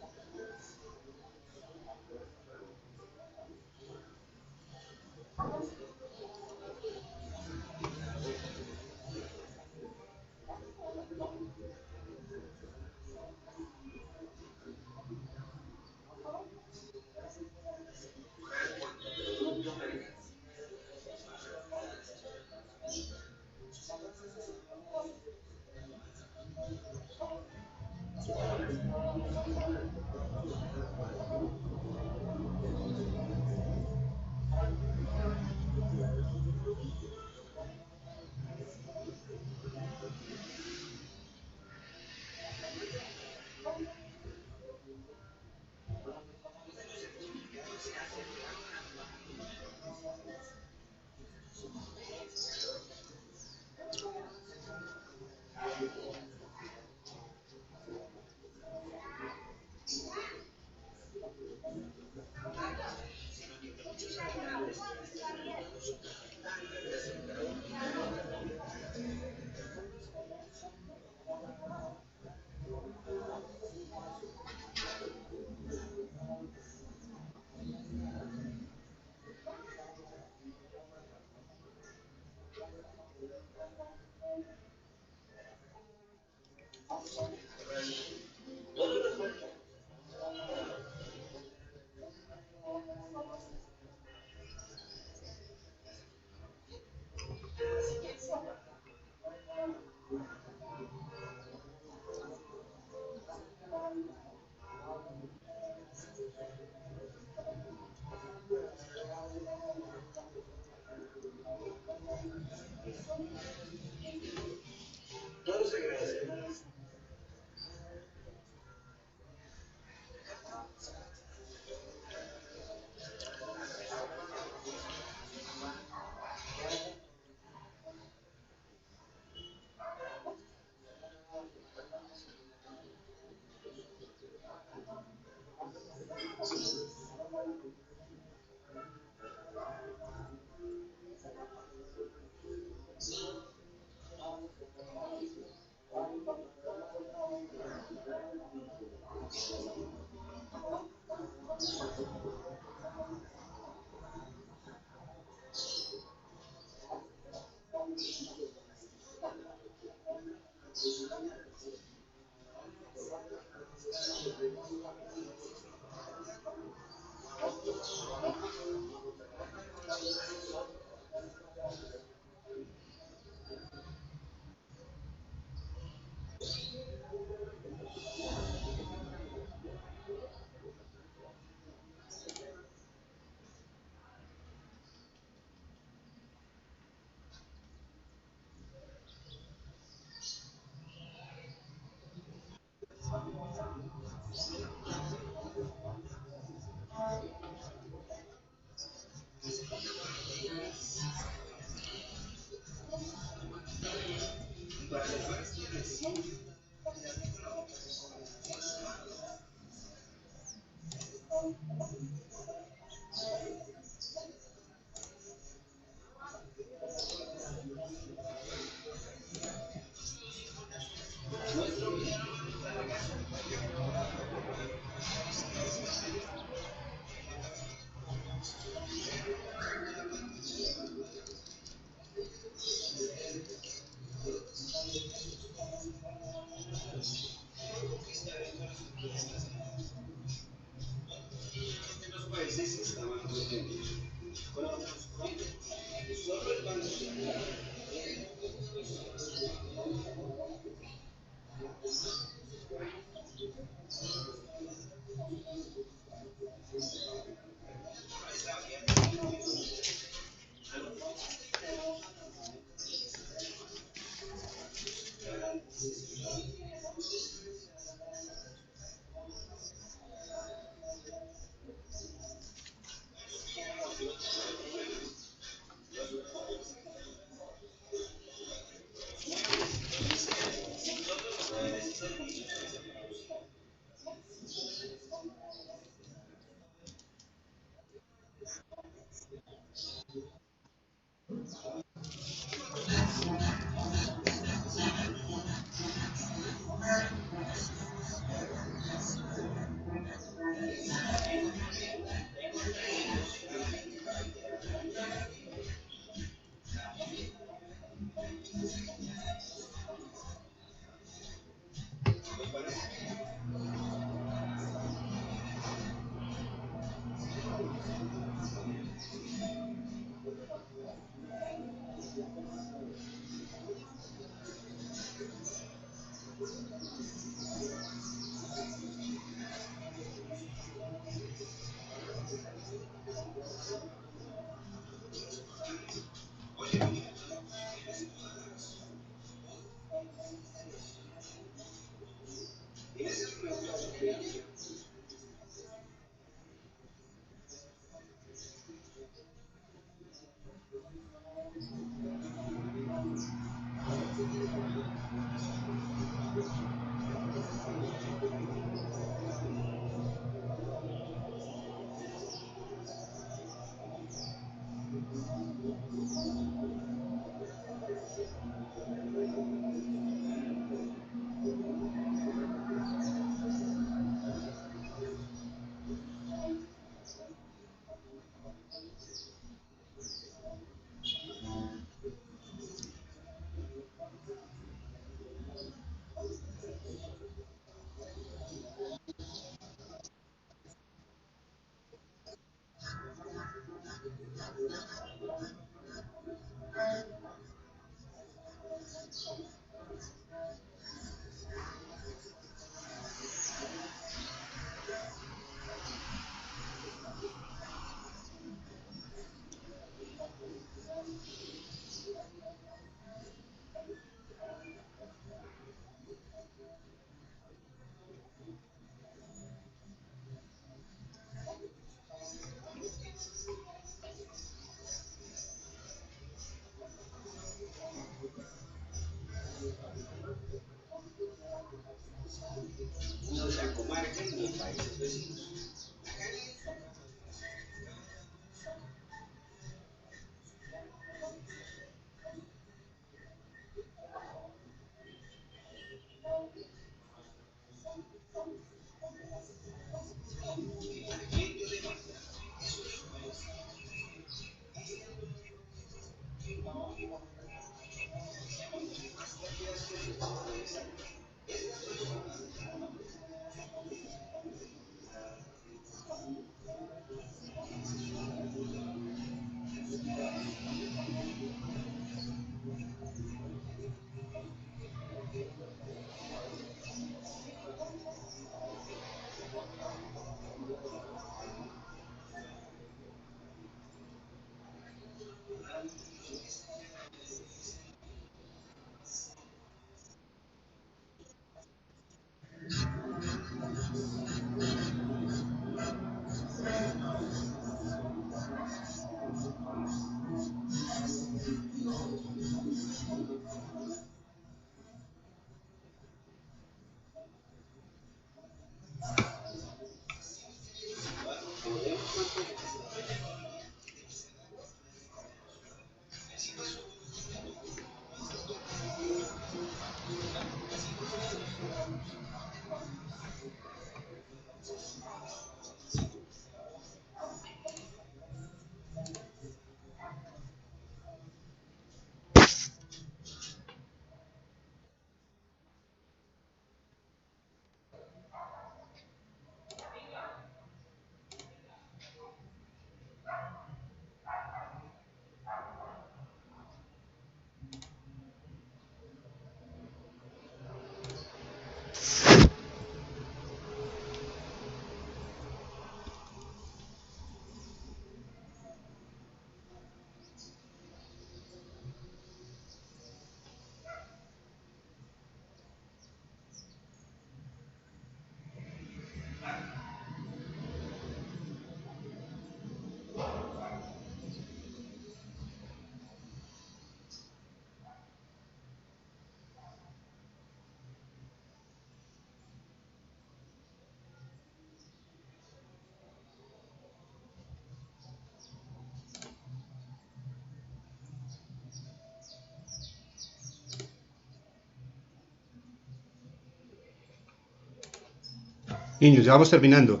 Niños, ya vamos terminando.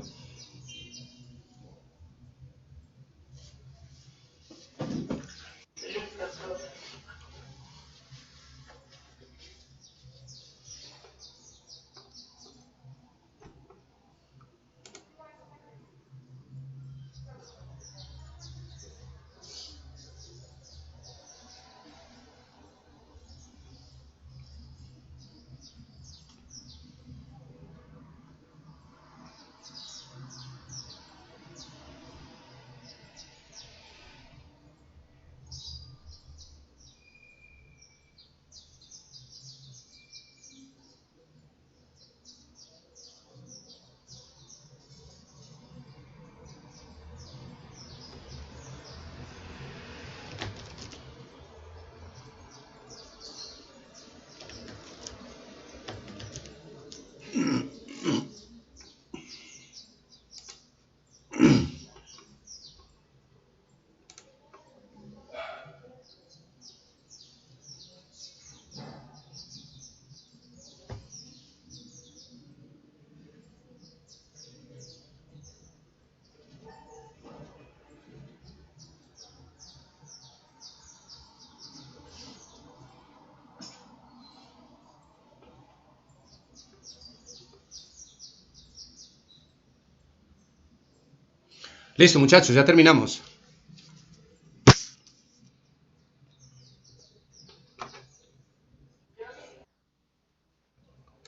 Listo, muchachos, ya terminamos.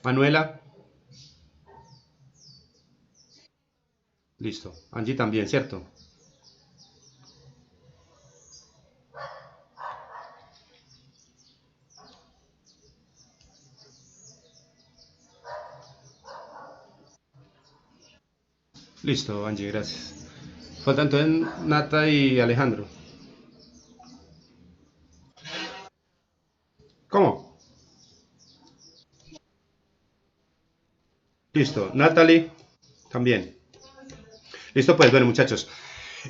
Manuela, listo. Angie también, ¿cierto? Listo, Angie, gracias. Faltan entonces Nata y Alejandro. ¿Cómo? Listo, Natalie también. Listo, pues bueno, muchachos.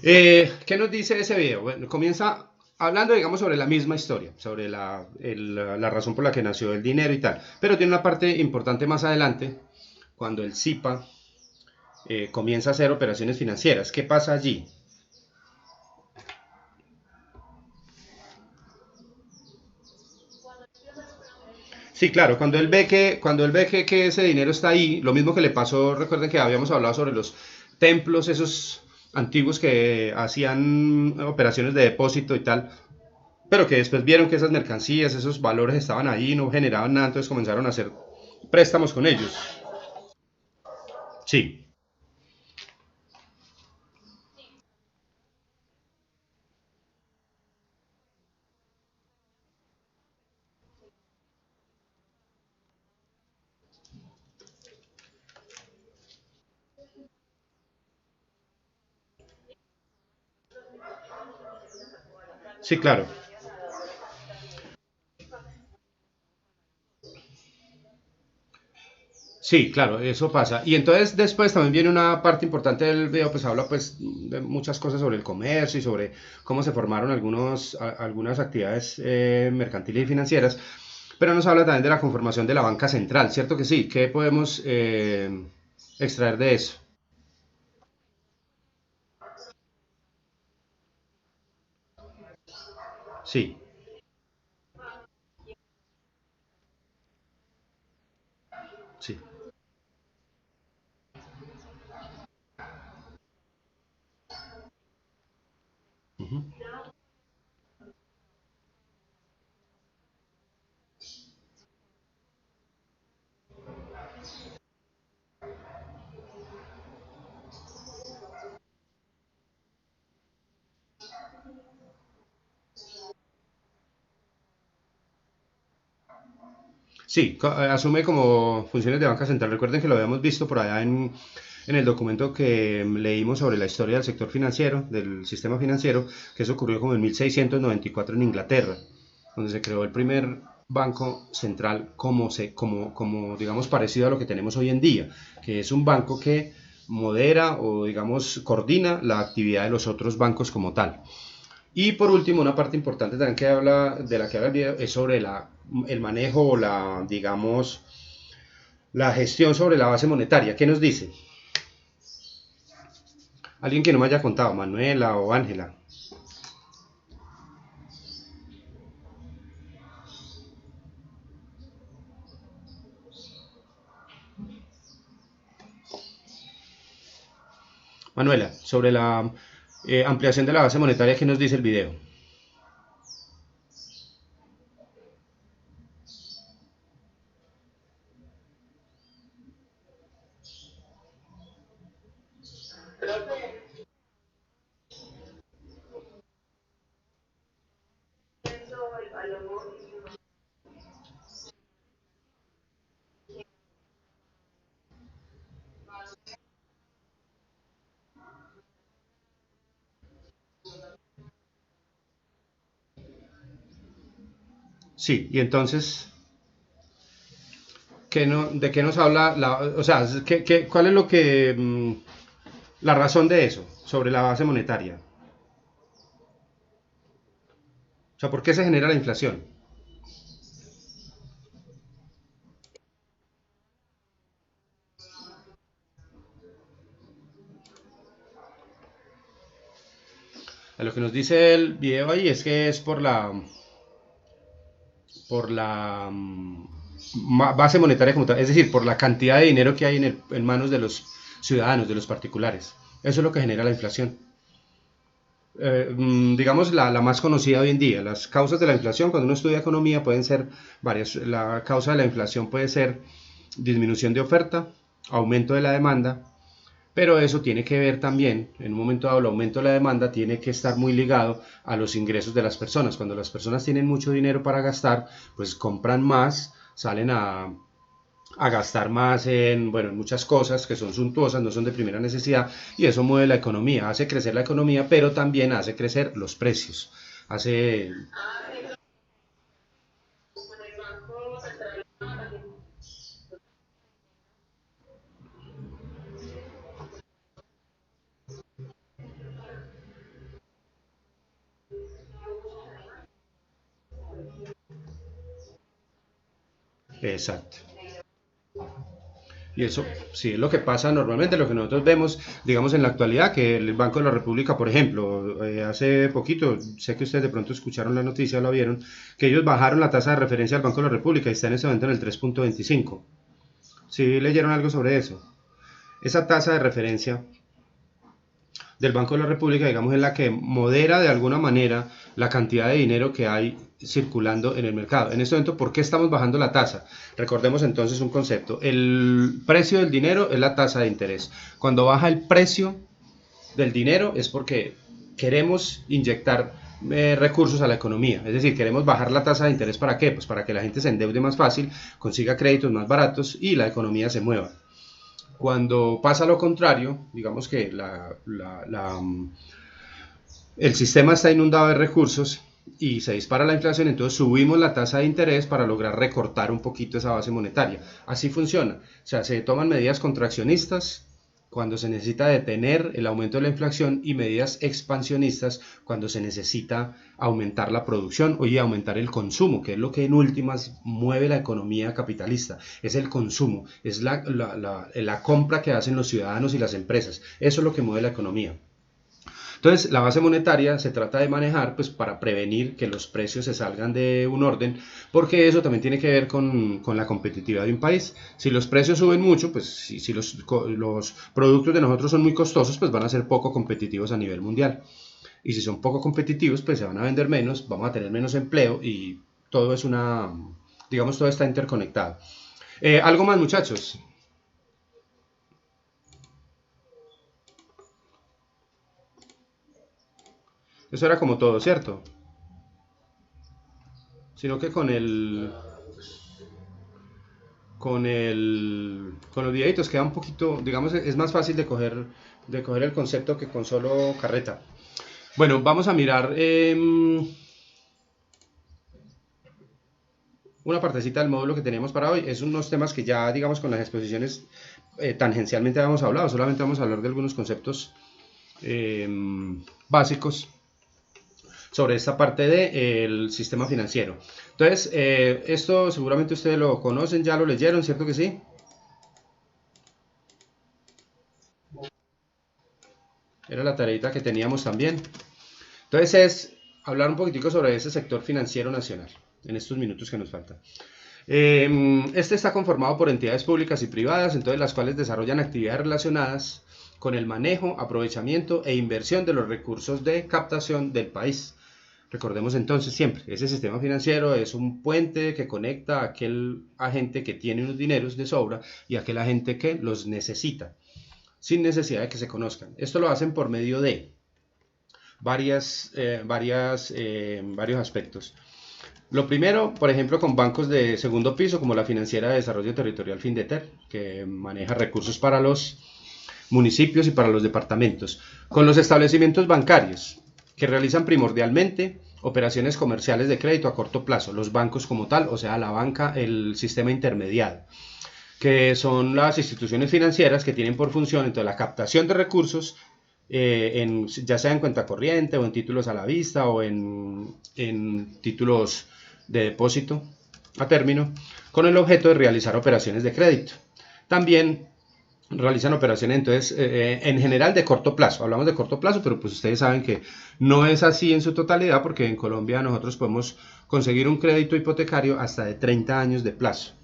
¿Qué nos dice ese video? Bueno, comienza hablando, digamos, sobre la misma historia, sobre la razón por la que nació el dinero y tal. Pero tiene una parte importante más adelante, cuando el SIPA comienza a hacer operaciones financieras. ¿Qué pasa allí? Sí, claro, cuando él ve que ese dinero está ahí, lo mismo que le pasó, recuerden que habíamos hablado sobre los templos, esos antiguos que hacían operaciones de depósito y tal, pero que después vieron que esas mercancías, esos valores estaban ahí, no generaban nada, entonces comenzaron a hacer préstamos con ellos. Sí, sí, claro. Sí, claro, eso pasa. Y entonces después también viene una parte importante del video, pues habla pues de muchas cosas sobre el comercio y sobre cómo se formaron algunas actividades mercantiles y financieras, pero nos habla también de la conformación de la banca central, ¿cierto que sí? ¿Qué podemos extraer de eso? Sí. Sí. Ujú. Sí, asume como funciones de banca central. Recuerden que lo habíamos visto por allá en el documento que leímos sobre la historia del sector financiero, del sistema financiero, que eso ocurrió como en 1694 en Inglaterra, donde se creó el primer banco central como digamos parecido a lo que tenemos hoy en día, que es un banco que modera o digamos coordina la actividad de los otros bancos como tal. Y por último, una parte importante también de la que habla el video es sobre el manejo o digamos, la gestión sobre la base monetaria. ¿Qué nos dice? Alguien que no me haya contado, Manuela o Ángela. Manuela, sobre la ampliación de la base monetaria, ¿qué nos dice el video? Sí, y entonces, ¿de qué nos habla? O sea, ¿cuál es lo que la razón de eso sobre la base monetaria? O sea, ¿por qué se genera la inflación? A lo que nos dice el video ahí es que es por la base monetaria como tal, es decir, por la cantidad de dinero que hay en manos de los ciudadanos, de los particulares. Eso es lo que genera la inflación. Digamos la más conocida hoy en día. Las causas de la inflación, cuando uno estudia economía, pueden ser varias. La causa de la inflación puede ser disminución de oferta, aumento de la demanda, pero eso tiene que ver también, en un momento dado, el aumento de la demanda tiene que estar muy ligado a los ingresos de las personas. Cuando las personas tienen mucho dinero para gastar, pues compran más, salen a gastar más bueno, en muchas cosas que son suntuosas, no son de primera necesidad, y eso mueve la economía, hace crecer la economía, pero también hace crecer los precios. Hace... Exacto. Y eso sí es lo que pasa normalmente, lo que nosotros vemos, digamos, en la actualidad, que el Banco de la República, por ejemplo, hace poquito, sé que ustedes de pronto escucharon la noticia, la vieron, que ellos bajaron la tasa de referencia del Banco de la República y está en ese momento en el 3.25. ¿Sí leyeron algo sobre eso? Esa tasa de referencia del Banco de la República, digamos, es la que modera de alguna manera la cantidad de dinero que hay circulando en el mercado. En este momento, ¿por qué estamos bajando la tasa? Recordemos entonces un concepto. El precio del dinero es la tasa de interés. Cuando baja el precio del dinero es porque queremos inyectar recursos a la economía. Es decir, queremos bajar la tasa de interés. ¿Para qué? Pues para que la gente se endeude más fácil, consiga créditos más baratos y la economía se mueva. Cuando pasa lo contrario, digamos que el sistema está inundado de recursos y se dispara la inflación, entonces subimos la tasa de interés para lograr recortar un poquito esa base monetaria. Así funciona. O sea, se toman medidas contraccionistas cuando se necesita detener el aumento de la inflación y medidas expansionistas cuando se necesita aumentar la producción y aumentar el consumo, que es lo que en últimas mueve la economía capitalista. Es el consumo, es la compra que hacen los ciudadanos y las empresas. Eso es lo que mueve la economía. Entonces, la base monetaria se trata de manejar pues, para prevenir que los precios se salgan de un orden, porque eso también tiene que ver con la competitividad de un país. Si los precios suben mucho, pues si los productos de nosotros son muy costosos, pues van a ser poco competitivos a nivel mundial. Y si son poco competitivos, pues se van a vender menos, vamos a tener menos empleo y todo es digamos, todo está interconectado. ¿Algo más, muchachos? Eso era como todo, ¿cierto? Sino que con los videitos queda un poquito, digamos, es más fácil de coger el concepto que con solo carreta. Bueno, vamos a mirar una partecita del módulo que tenemos para hoy. Es unos temas que ya, digamos, con las exposiciones tangencialmente habíamos hablado. Solamente vamos a hablar de algunos conceptos básicos sobre esta parte del sistema financiero. Entonces, esto seguramente ustedes lo conocen, ya lo leyeron, ¿cierto que sí? Era la tareita que teníamos también. Entonces es hablar un poquitico sobre ese sector financiero nacional en estos minutos que nos faltan. Este está conformado por entidades públicas y privadas, entonces las cuales desarrollan actividades relacionadas con el manejo, aprovechamiento e inversión de los recursos de captación del país. Recordemos entonces siempre, ese sistema financiero es un puente que conecta a aquel agente que tiene unos dineros de sobra y a aquel agente que los necesita, sin necesidad de que se conozcan. Esto lo hacen por medio de varios aspectos. Lo primero, por ejemplo, con bancos de segundo piso, como la Financiera de Desarrollo Territorial Findeter, que maneja recursos para los municipios y para los departamentos. Con los establecimientos bancarios, que realizan primordialmente operaciones comerciales de crédito a corto plazo, los bancos como tal, o sea, la banca, el sistema intermediado, que son las instituciones financieras que tienen por función entonces la captación de recursos, ya sea en cuenta corriente o en títulos a la vista o en títulos de depósito a término, con el objeto de realizar operaciones de crédito. También realizan operaciones entonces en general de corto plazo. Hablamos de corto plazo, pero pues ustedes saben que no es así en su totalidad, porque en Colombia nosotros podemos conseguir un crédito hipotecario hasta de 30 años de plazo,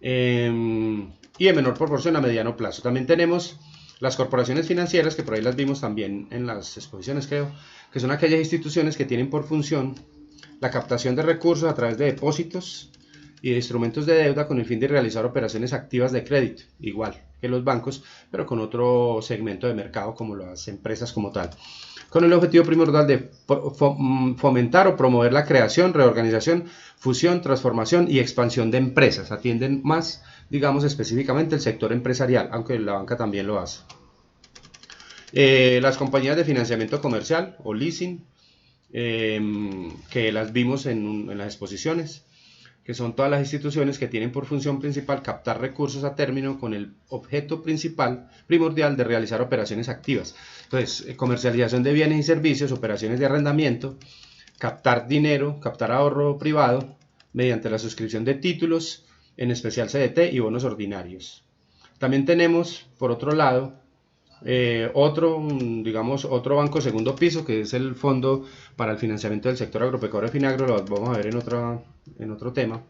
y en menor proporción a mediano plazo. También tenemos las corporaciones financieras, que por ahí las vimos también en las exposiciones, creo, que son aquellas instituciones que tienen por función la captación de recursos a través de depósitos y de instrumentos de deuda con el fin de realizar operaciones activas de crédito, igual que los bancos, pero con otro segmento de mercado como las empresas como tal, con el objetivo primordial de fomentar o promover la creación, reorganización, fusión, transformación y expansión de empresas. Atienden más, digamos, específicamente el sector empresarial, aunque la banca también lo hace. Las compañías de financiamiento comercial o leasing, que las vimos en las exposiciones, que son todas las instituciones que tienen por función principal captar recursos a término con el objeto primordial de realizar operaciones activas. Entonces, comercialización de bienes y servicios, operaciones de arrendamiento, captar dinero, captar ahorro privado mediante la suscripción de títulos, en especial CDT y bonos ordinarios. También tenemos, por otro lado, otro banco segundo piso, que es el Fondo para el Financiamiento del Sector Agropecuario Finagro, lo vamos a ver en otro tema.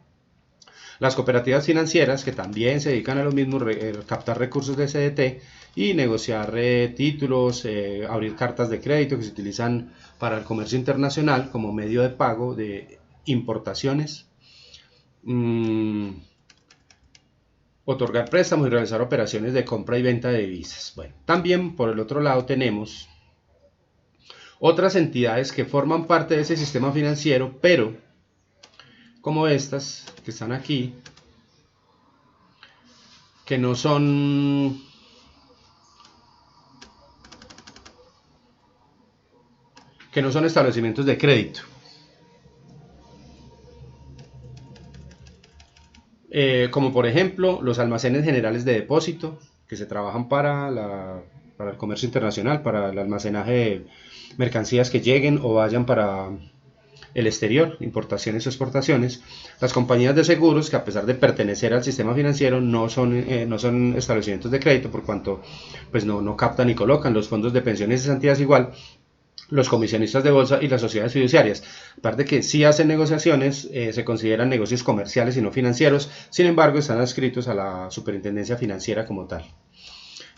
Las cooperativas financieras, que también se dedican a lo mismo, captar recursos de CDT y negociar títulos, abrir cartas de crédito que se utilizan para el comercio internacional como medio de pago de importaciones, otorgar préstamos y realizar operaciones de compra y venta de divisas. Bueno, también por el otro lado tenemos otras entidades que forman parte de ese sistema financiero, pero como estas que están aquí, que no son establecimientos de crédito. Como por ejemplo los almacenes generales de depósito, que se trabajan para el comercio internacional, para el almacenaje de mercancías que lleguen o vayan para el exterior, importaciones o exportaciones. Las compañías de seguros, que a pesar de pertenecer al sistema financiero, no son establecimientos de crédito, por cuanto pues no captan ni colocan. Los fondos de pensiones y cesantías igual. Los comisionistas de bolsa y las sociedades fiduciarias, aparte que sí hacen negociaciones, se consideran negocios comerciales y no financieros, sin embargo están adscritos a la superintendencia financiera como tal.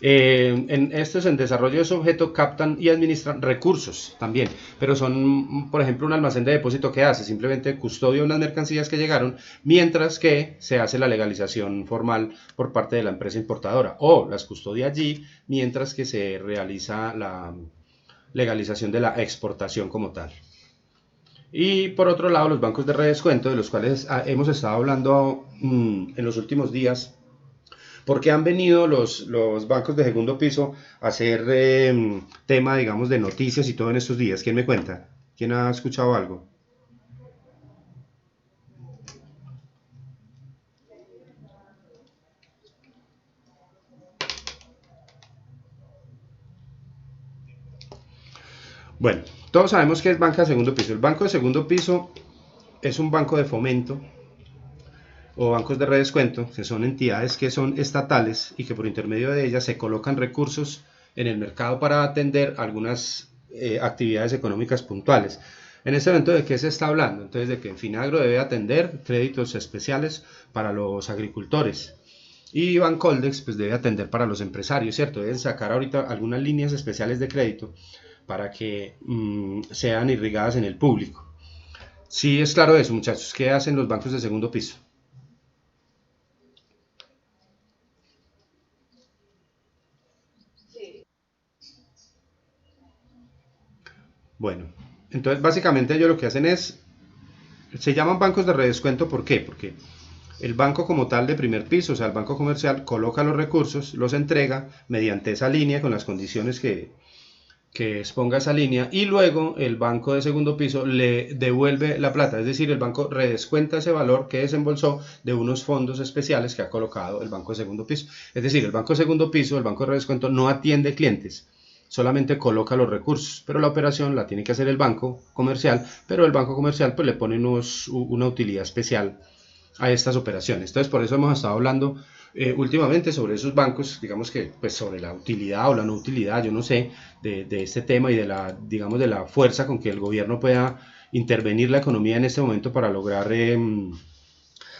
En desarrollo de su objeto captan y administran recursos también, pero son, por ejemplo, un almacén de depósito que hace simplemente custodia de unas mercancías que llegaron, mientras que se hace la legalización formal por parte de la empresa importadora, o las custodia allí mientras que se realiza la legalización de la exportación como tal. Y por otro lado, los bancos de redescuento, de los cuales hemos estado hablando en los últimos días, porque han venido los bancos de segundo piso a hacer tema, digamos, de noticias y todo en estos días. ¿Quién me cuenta? ¿Quién ha escuchado algo? Bueno, todos sabemos que es banca de segundo piso. El banco de segundo piso es un banco de fomento o bancos de redescuento, que son entidades que son estatales y que por intermedio de ellas se colocan recursos en el mercado para atender algunas actividades económicas puntuales. En este momento, ¿de qué se está hablando? Entonces, de que Finagro debe atender créditos especiales para los agricultores y Bancoldex pues debe atender para los empresarios, ¿cierto? Deben sacar ahorita algunas líneas especiales de crédito para que sean irrigadas en el público. Sí, es claro eso, muchachos. ¿Qué hacen los bancos de segundo piso? Bueno, entonces básicamente ellos lo que hacen es, se llaman bancos de redescuento, ¿por qué? Porque el banco como tal de primer piso, o sea, el banco comercial, coloca los recursos, los entrega mediante esa línea con las condiciones que exponga esa línea y luego el banco de segundo piso le devuelve la plata, es decir, el banco redescuenta ese valor que desembolsó de unos fondos especiales que ha colocado el banco de segundo piso. Es decir, el banco de segundo piso, el banco de redescuento no atiende clientes, solamente coloca los recursos, pero la operación la tiene que hacer el banco comercial, pero el banco comercial pues le pone una utilidad especial a estas operaciones. Entonces, por eso hemos estado hablando últimamente sobre esos bancos, digamos que pues sobre la utilidad o la no utilidad, yo no sé, de este tema y de la, digamos, de la fuerza con que el gobierno pueda intervenir la economía en este momento para lograr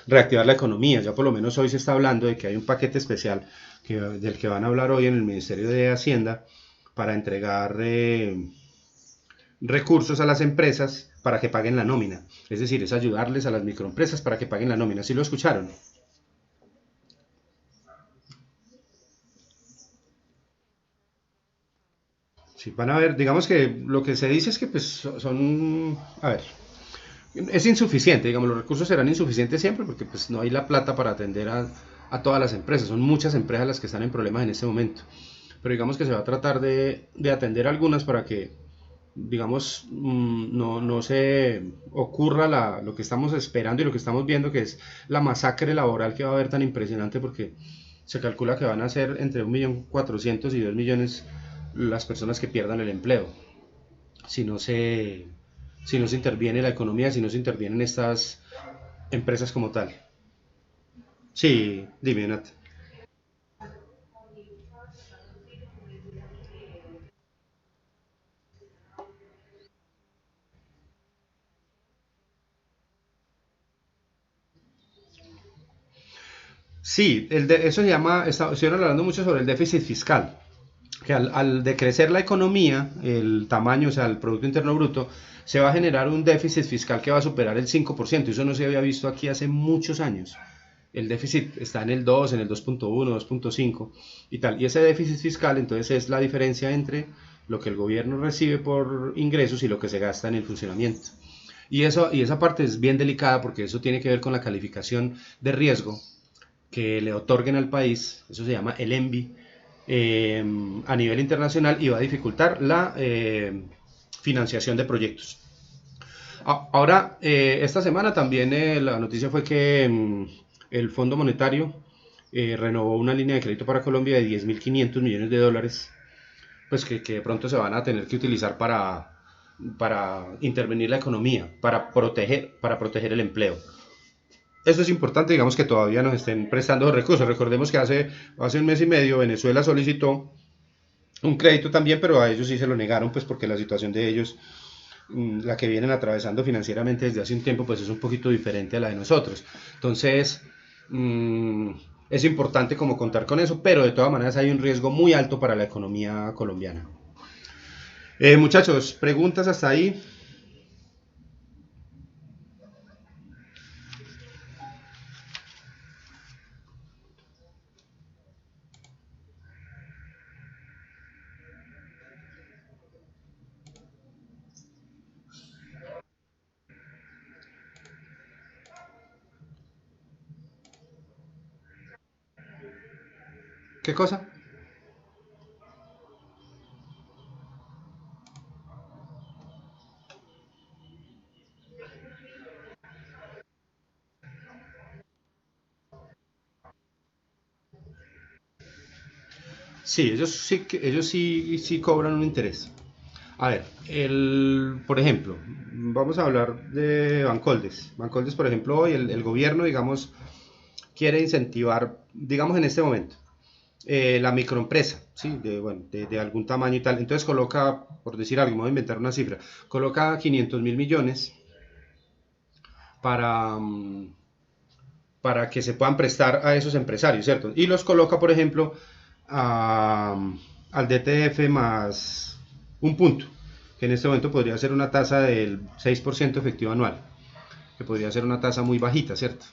reactivar la economía. Ya por lo menos hoy se está hablando de que hay un paquete especial del que van a hablar hoy en el Ministerio de Hacienda para entregar recursos a las empresas para que paguen la nómina. Es decir, es ayudarles a las microempresas para que paguen la nómina. ¿Sí lo escucharon? Sí, van a ver, digamos que lo que se dice es que pues son, a ver, es insuficiente, digamos, los recursos serán insuficientes siempre porque pues no hay la plata para atender a todas las empresas, son muchas empresas las que están en problemas en este momento, pero digamos que se va a tratar de atender algunas para que, digamos, no se ocurra lo que estamos esperando y lo que estamos viendo, que es la masacre laboral que va a haber tan impresionante porque se calcula que van a ser entre 1.400.000 y 2 millones las personas que pierdan el empleo si no se, si no se interviene la economía, si no se intervienen estas empresas como tal. Sí, dime, Nat. Sí, eso se llama, estuvieron hablando mucho sobre el déficit fiscal, que al decrecer la economía, el tamaño, o sea, el Producto Interno Bruto, se va a generar un déficit fiscal que va a superar el 5%. Eso no se había visto aquí hace muchos años. El déficit está en el 2, en el 2.1, 2.5 y tal. Y ese déficit fiscal entonces es la diferencia entre lo que el gobierno recibe por ingresos y lo que se gasta en el funcionamiento. Y esa parte es bien delicada porque eso tiene que ver con la calificación de riesgo que le otorguen al país, eso se llama el ENVI, a nivel internacional y va a dificultar la financiación de proyectos. Ahora, esta semana también la noticia fue que el Fondo Monetario renovó una línea de crédito para Colombia de 10.500 millones de dólares, pues que de pronto se van a tener que utilizar para intervenir la economía, para proteger el empleo. Esto es importante, digamos que todavía nos estén prestando recursos. Recordemos que hace un mes y medio Venezuela solicitó un crédito también, pero a ellos sí se lo negaron, pues porque la situación de ellos, la que vienen atravesando financieramente desde hace un tiempo, pues es un poquito diferente a la de nosotros. Entonces, mmm, es importante como contar con eso, pero de todas maneras hay un riesgo muy alto para la economía colombiana. Muchachos, preguntas hasta ahí. ¿Qué cosa? Sí, ellos sí cobran un interés. A ver, por ejemplo, vamos a hablar de Bancoldes. Bancoldes, por ejemplo, hoy el gobierno, digamos, quiere incentivar, digamos en este momento, la microempresa, ¿sí? Bueno, de algún tamaño y tal. Entonces coloca, por decir algo, me voy a inventar una cifra, coloca 500.000 millones para, para que se puedan prestar a esos empresarios, ¿cierto? Y los coloca, por ejemplo, a, al DTF más un punto, que en este momento podría ser una tasa del 6% efectivo anual, que podría ser una tasa muy bajita, ¿cierto?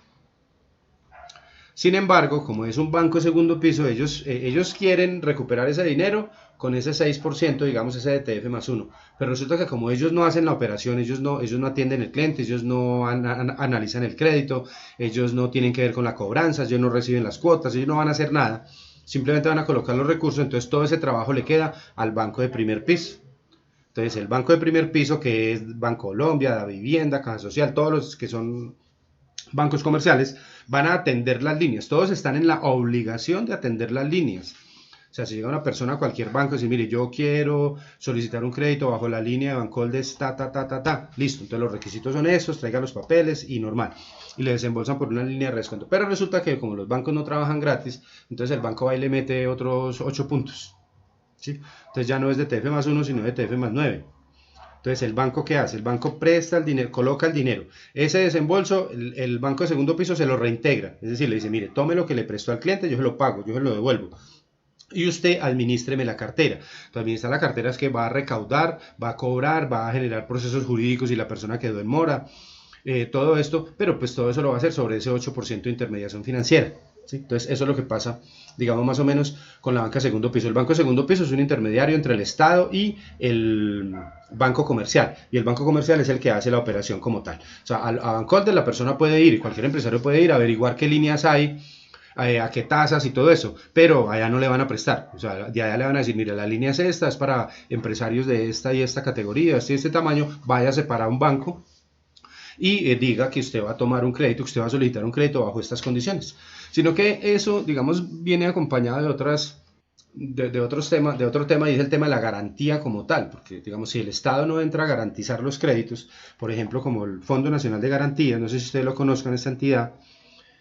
Sin embargo, como es un banco de segundo piso, ellos quieren recuperar ese dinero con ese 6%, digamos ese DTF más uno. Pero resulta que como ellos no hacen la operación, ellos no atienden el cliente, ellos no analizan el crédito, ellos no tienen que ver con la cobranza, ellos no reciben las cuotas, ellos no van a hacer nada, simplemente van a colocar los recursos, entonces todo ese trabajo le queda al banco de primer piso. Entonces el banco de primer piso, que es Bancolombia, Da Vivienda, Caja Social, todos los que son bancos comerciales, van a atender las líneas. Todos están en la obligación de atender las líneas. O sea, si llega una persona a cualquier banco y dice, mire, yo quiero solicitar un crédito bajo la línea de Bancoldes, listo. Entonces los requisitos son estos, traiga los papeles y normal. Y le desembolsan por una línea de descuento. Pero resulta que como los bancos no trabajan gratis, entonces el banco va y le mete otros 8 puntos. ¿Sí? Entonces ya no es de TF más 1, sino de TF más 9. Entonces, ¿el banco qué hace? El banco presta el dinero, coloca el dinero. Ese desembolso, el banco de segundo piso se lo reintegra. Es decir, le dice, mire, tome lo que le prestó al cliente, yo se lo pago, yo se lo devuelvo. Y usted administreme la cartera. Entonces, administrar la cartera es que va a recaudar, va a cobrar, va a generar procesos jurídicos y la persona quedó en mora. Todo esto, pero pues todo eso lo va a hacer sobre ese 8% de intermediación financiera. ¿Sí? Entonces, eso es lo que pasa, digamos, más o menos con la banca de segundo piso. El banco de segundo piso es un intermediario entre el Estado y el banco comercial, y el banco comercial es el que hace la operación como tal. O sea, a Bancolder la persona puede ir, cualquier empresario puede ir a averiguar qué líneas hay, a qué tasas y todo eso, pero allá no le van a prestar. O sea, de allá le van a decir, mire, la línea es esta, es para empresarios de esta y esta categoría, este tamaño, váyase para un banco y diga que usted va a tomar un crédito, que usted va a solicitar un crédito bajo estas condiciones. Sino que eso, digamos, viene acompañado de otros temas, de otro tema, y es el tema de la garantía como tal, porque digamos, si el Estado no entra a garantizar los créditos, por ejemplo, como el Fondo Nacional de Garantía, no sé si ustedes lo conozcan, esta entidad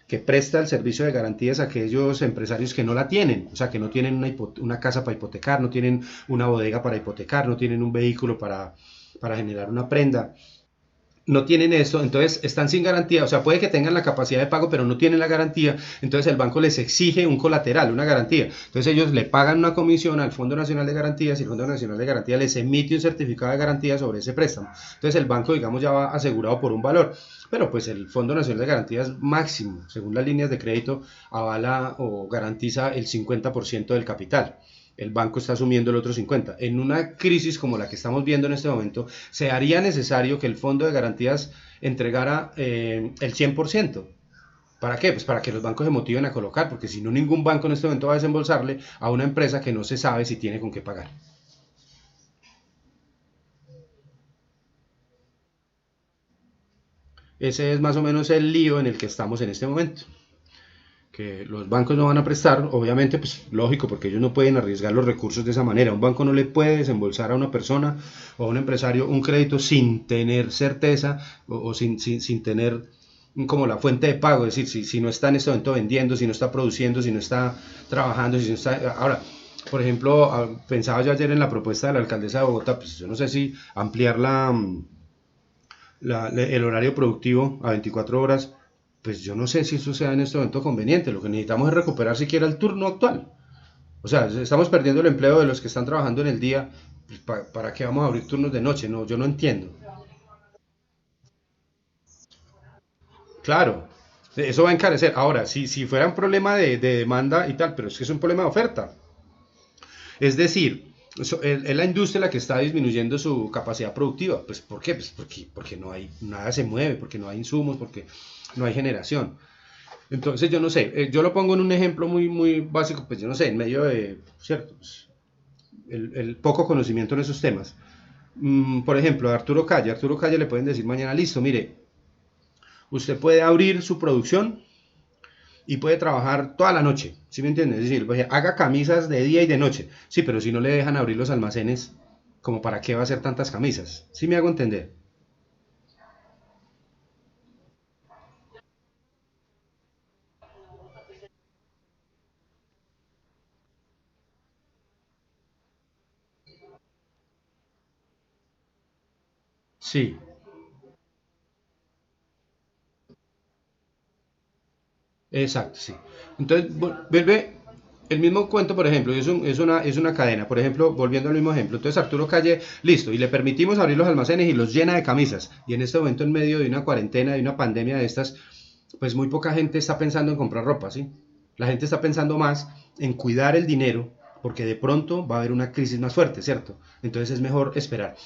que presta el servicio de garantías a aquellos empresarios que no la tienen, o sea, que no tienen una casa para hipotecar, no tienen una bodega para hipotecar, no tienen un vehículo para generar una prenda, no tienen eso, entonces están sin garantía, o sea, puede que tengan la capacidad de pago, pero no tienen la garantía, entonces el banco les exige un colateral, una garantía. Entonces ellos le pagan una comisión al Fondo Nacional de Garantías y el Fondo Nacional de Garantías les emite un certificado de garantía sobre ese préstamo. Entonces el banco, digamos, ya va asegurado por un valor, pero pues el Fondo Nacional de Garantías máximo, según las líneas de crédito, avala o garantiza el 50% del capital. El banco está asumiendo el otro 50%. En una crisis como la que estamos viendo en este momento, se haría necesario que el fondo de garantías entregara el 100%. ¿Para qué? Pues para que los bancos se motiven a colocar, porque si no, ningún banco en este momento va a desembolsarle a una empresa que no se sabe si tiene con qué pagar. Ese es más o menos el lío en el que estamos en este momento. Que los bancos no van a prestar, obviamente, pues lógico, porque ellos no pueden arriesgar los recursos de esa manera. Un banco no le puede desembolsar a una persona o a un empresario un crédito sin tener certeza o sin tener como la fuente de pago, es decir, si no está en este momento vendiendo, si no está produciendo, si no está trabajando, si no está... Ahora, por ejemplo, pensaba yo ayer en la propuesta de la alcaldesa de Bogotá, pues yo no sé si ampliar el horario productivo a 24 horas, pues yo no sé si eso sea en este momento conveniente. Lo que necesitamos es recuperar siquiera el turno actual. O sea, estamos perdiendo el empleo de los que están trabajando en el día. Pues, ¿para qué vamos a abrir turnos de noche? No, yo no entiendo. Claro, eso va a encarecer. Ahora, si fuera un problema de demanda y tal, pero es que es un problema de oferta. Es decir, es la industria la que está disminuyendo su capacidad productiva. Pues, ¿por qué? Pues porque no hay, nada se mueve, porque no hay insumos, porque no hay generación. Entonces, yo no sé, yo lo pongo en un ejemplo muy, muy básico, pues yo no sé, en medio de, ¿cierto? Pues, el poco conocimiento en esos temas. Por ejemplo, Arturo Calle le pueden decir mañana, listo, mire, usted puede abrir su producción y puede trabajar toda la noche, ¿sí me entiende? Es decir, pues, haga camisas de día y de noche, sí, pero si no le dejan abrir los almacenes, ¿como para qué va a hacer tantas camisas? ¿Sí me hago entender? Sí, exacto, sí. Entonces, vuelve el mismo cuento, por ejemplo, es una cadena. Por ejemplo, volviendo al mismo ejemplo. Entonces, Arturo Calle, listo, y le permitimos abrir los almacenes y los llena de camisas. Y en este momento, en medio de una cuarentena, de una pandemia de estas, pues muy poca gente está pensando en comprar ropa, ¿sí? La gente está pensando más en cuidar el dinero, porque de pronto va a haber una crisis más fuerte, ¿cierto? Entonces es mejor esperar.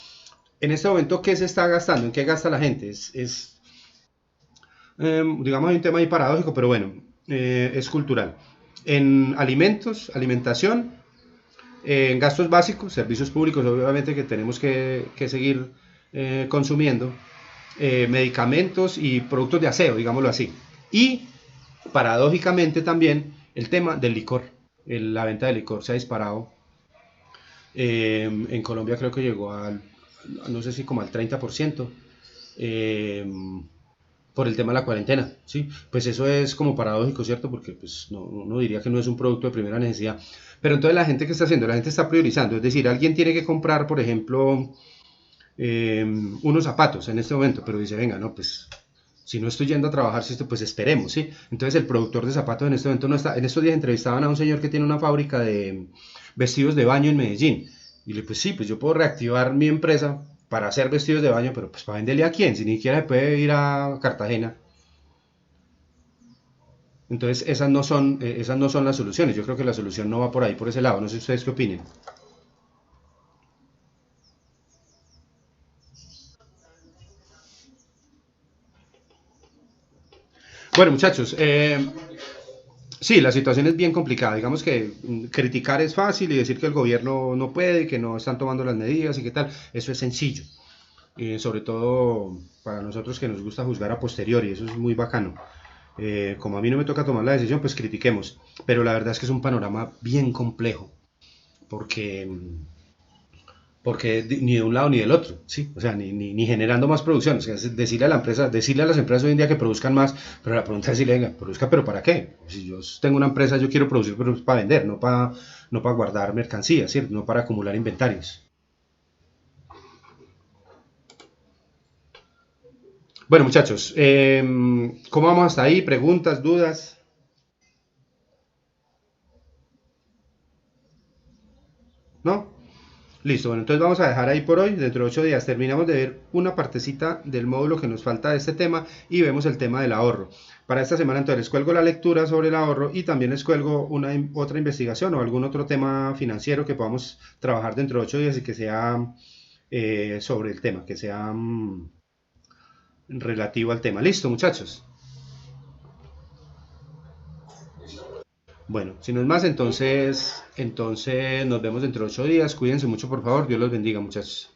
En este momento, ¿qué se está gastando? ¿En qué gasta la gente? Digamos, hay un tema ahí paradójico, pero bueno, es cultural. En alimentos, alimentación, en gastos básicos, servicios públicos, obviamente que tenemos que seguir consumiendo, medicamentos y productos de aseo, digámoslo así. Y paradójicamente también el tema del licor. La venta de licor se ha disparado. En Colombia creo que llegó al, no sé si como al 30%. Eh, por el tema de la cuarentena, ¿sí? Pues eso es como paradójico, ¿cierto? Porque pues no, uno diría que no es un producto de primera necesidad. Pero entonces la gente que está haciendo, la gente está priorizando, es decir, alguien tiene que comprar, por ejemplo, unos zapatos en este momento, pero dice, venga, no, pues si no estoy yendo a trabajar, pues esperemos, ¿sí? Entonces el productor de zapatos en este momento no está. En estos días entrevistaban a un señor que tiene una fábrica de vestidos de baño en Medellín. Y le pues sí, pues yo puedo reactivar mi empresa para hacer vestidos de baño, pero pues para venderle a quién, si ni siquiera se puede ir a Cartagena. Entonces esas no son las soluciones. Yo creo que la solución no va por ahí, por ese lado. No sé ustedes qué opinen. Bueno, muchachos, sí, la situación es bien complicada. Digamos que criticar es fácil y decir que el gobierno no puede, que no están tomando las medidas y qué tal. Eso es sencillo. Sobre todo para nosotros que nos gusta juzgar a posteriori. Eso es muy bacano. Como a mí no me toca tomar la decisión, pues critiquemos. Pero la verdad es que es un panorama bien complejo. Porque porque ni de un lado ni del otro, ¿sí? O sea, ni generando más producción, o sea, es decirle a la empresa, decirle a las empresas hoy en día que produzcan más, pero la pregunta es decirle, venga, produzca, pero ¿para qué? Si yo tengo una empresa, yo quiero producir, pero es para vender, no para guardar mercancía, ¿cierto? No para acumular inventarios. Bueno, muchachos, ¿cómo vamos hasta ahí? ¿Preguntas, dudas? ¿No? Listo, bueno, entonces vamos a dejar ahí por hoy. Dentro de 8 días terminamos de ver una partecita del módulo que nos falta de este tema y vemos el tema del ahorro. Para esta semana entonces les cuelgo la lectura sobre el ahorro y también les cuelgo otra investigación o algún otro tema financiero que podamos trabajar dentro de 8 días y que sea sobre el tema, que sea relativo al tema. Listo, muchachos. Bueno, si no es más, entonces nos vemos dentro de 8 días. Cuídense mucho, por favor. Dios los bendiga, muchachos.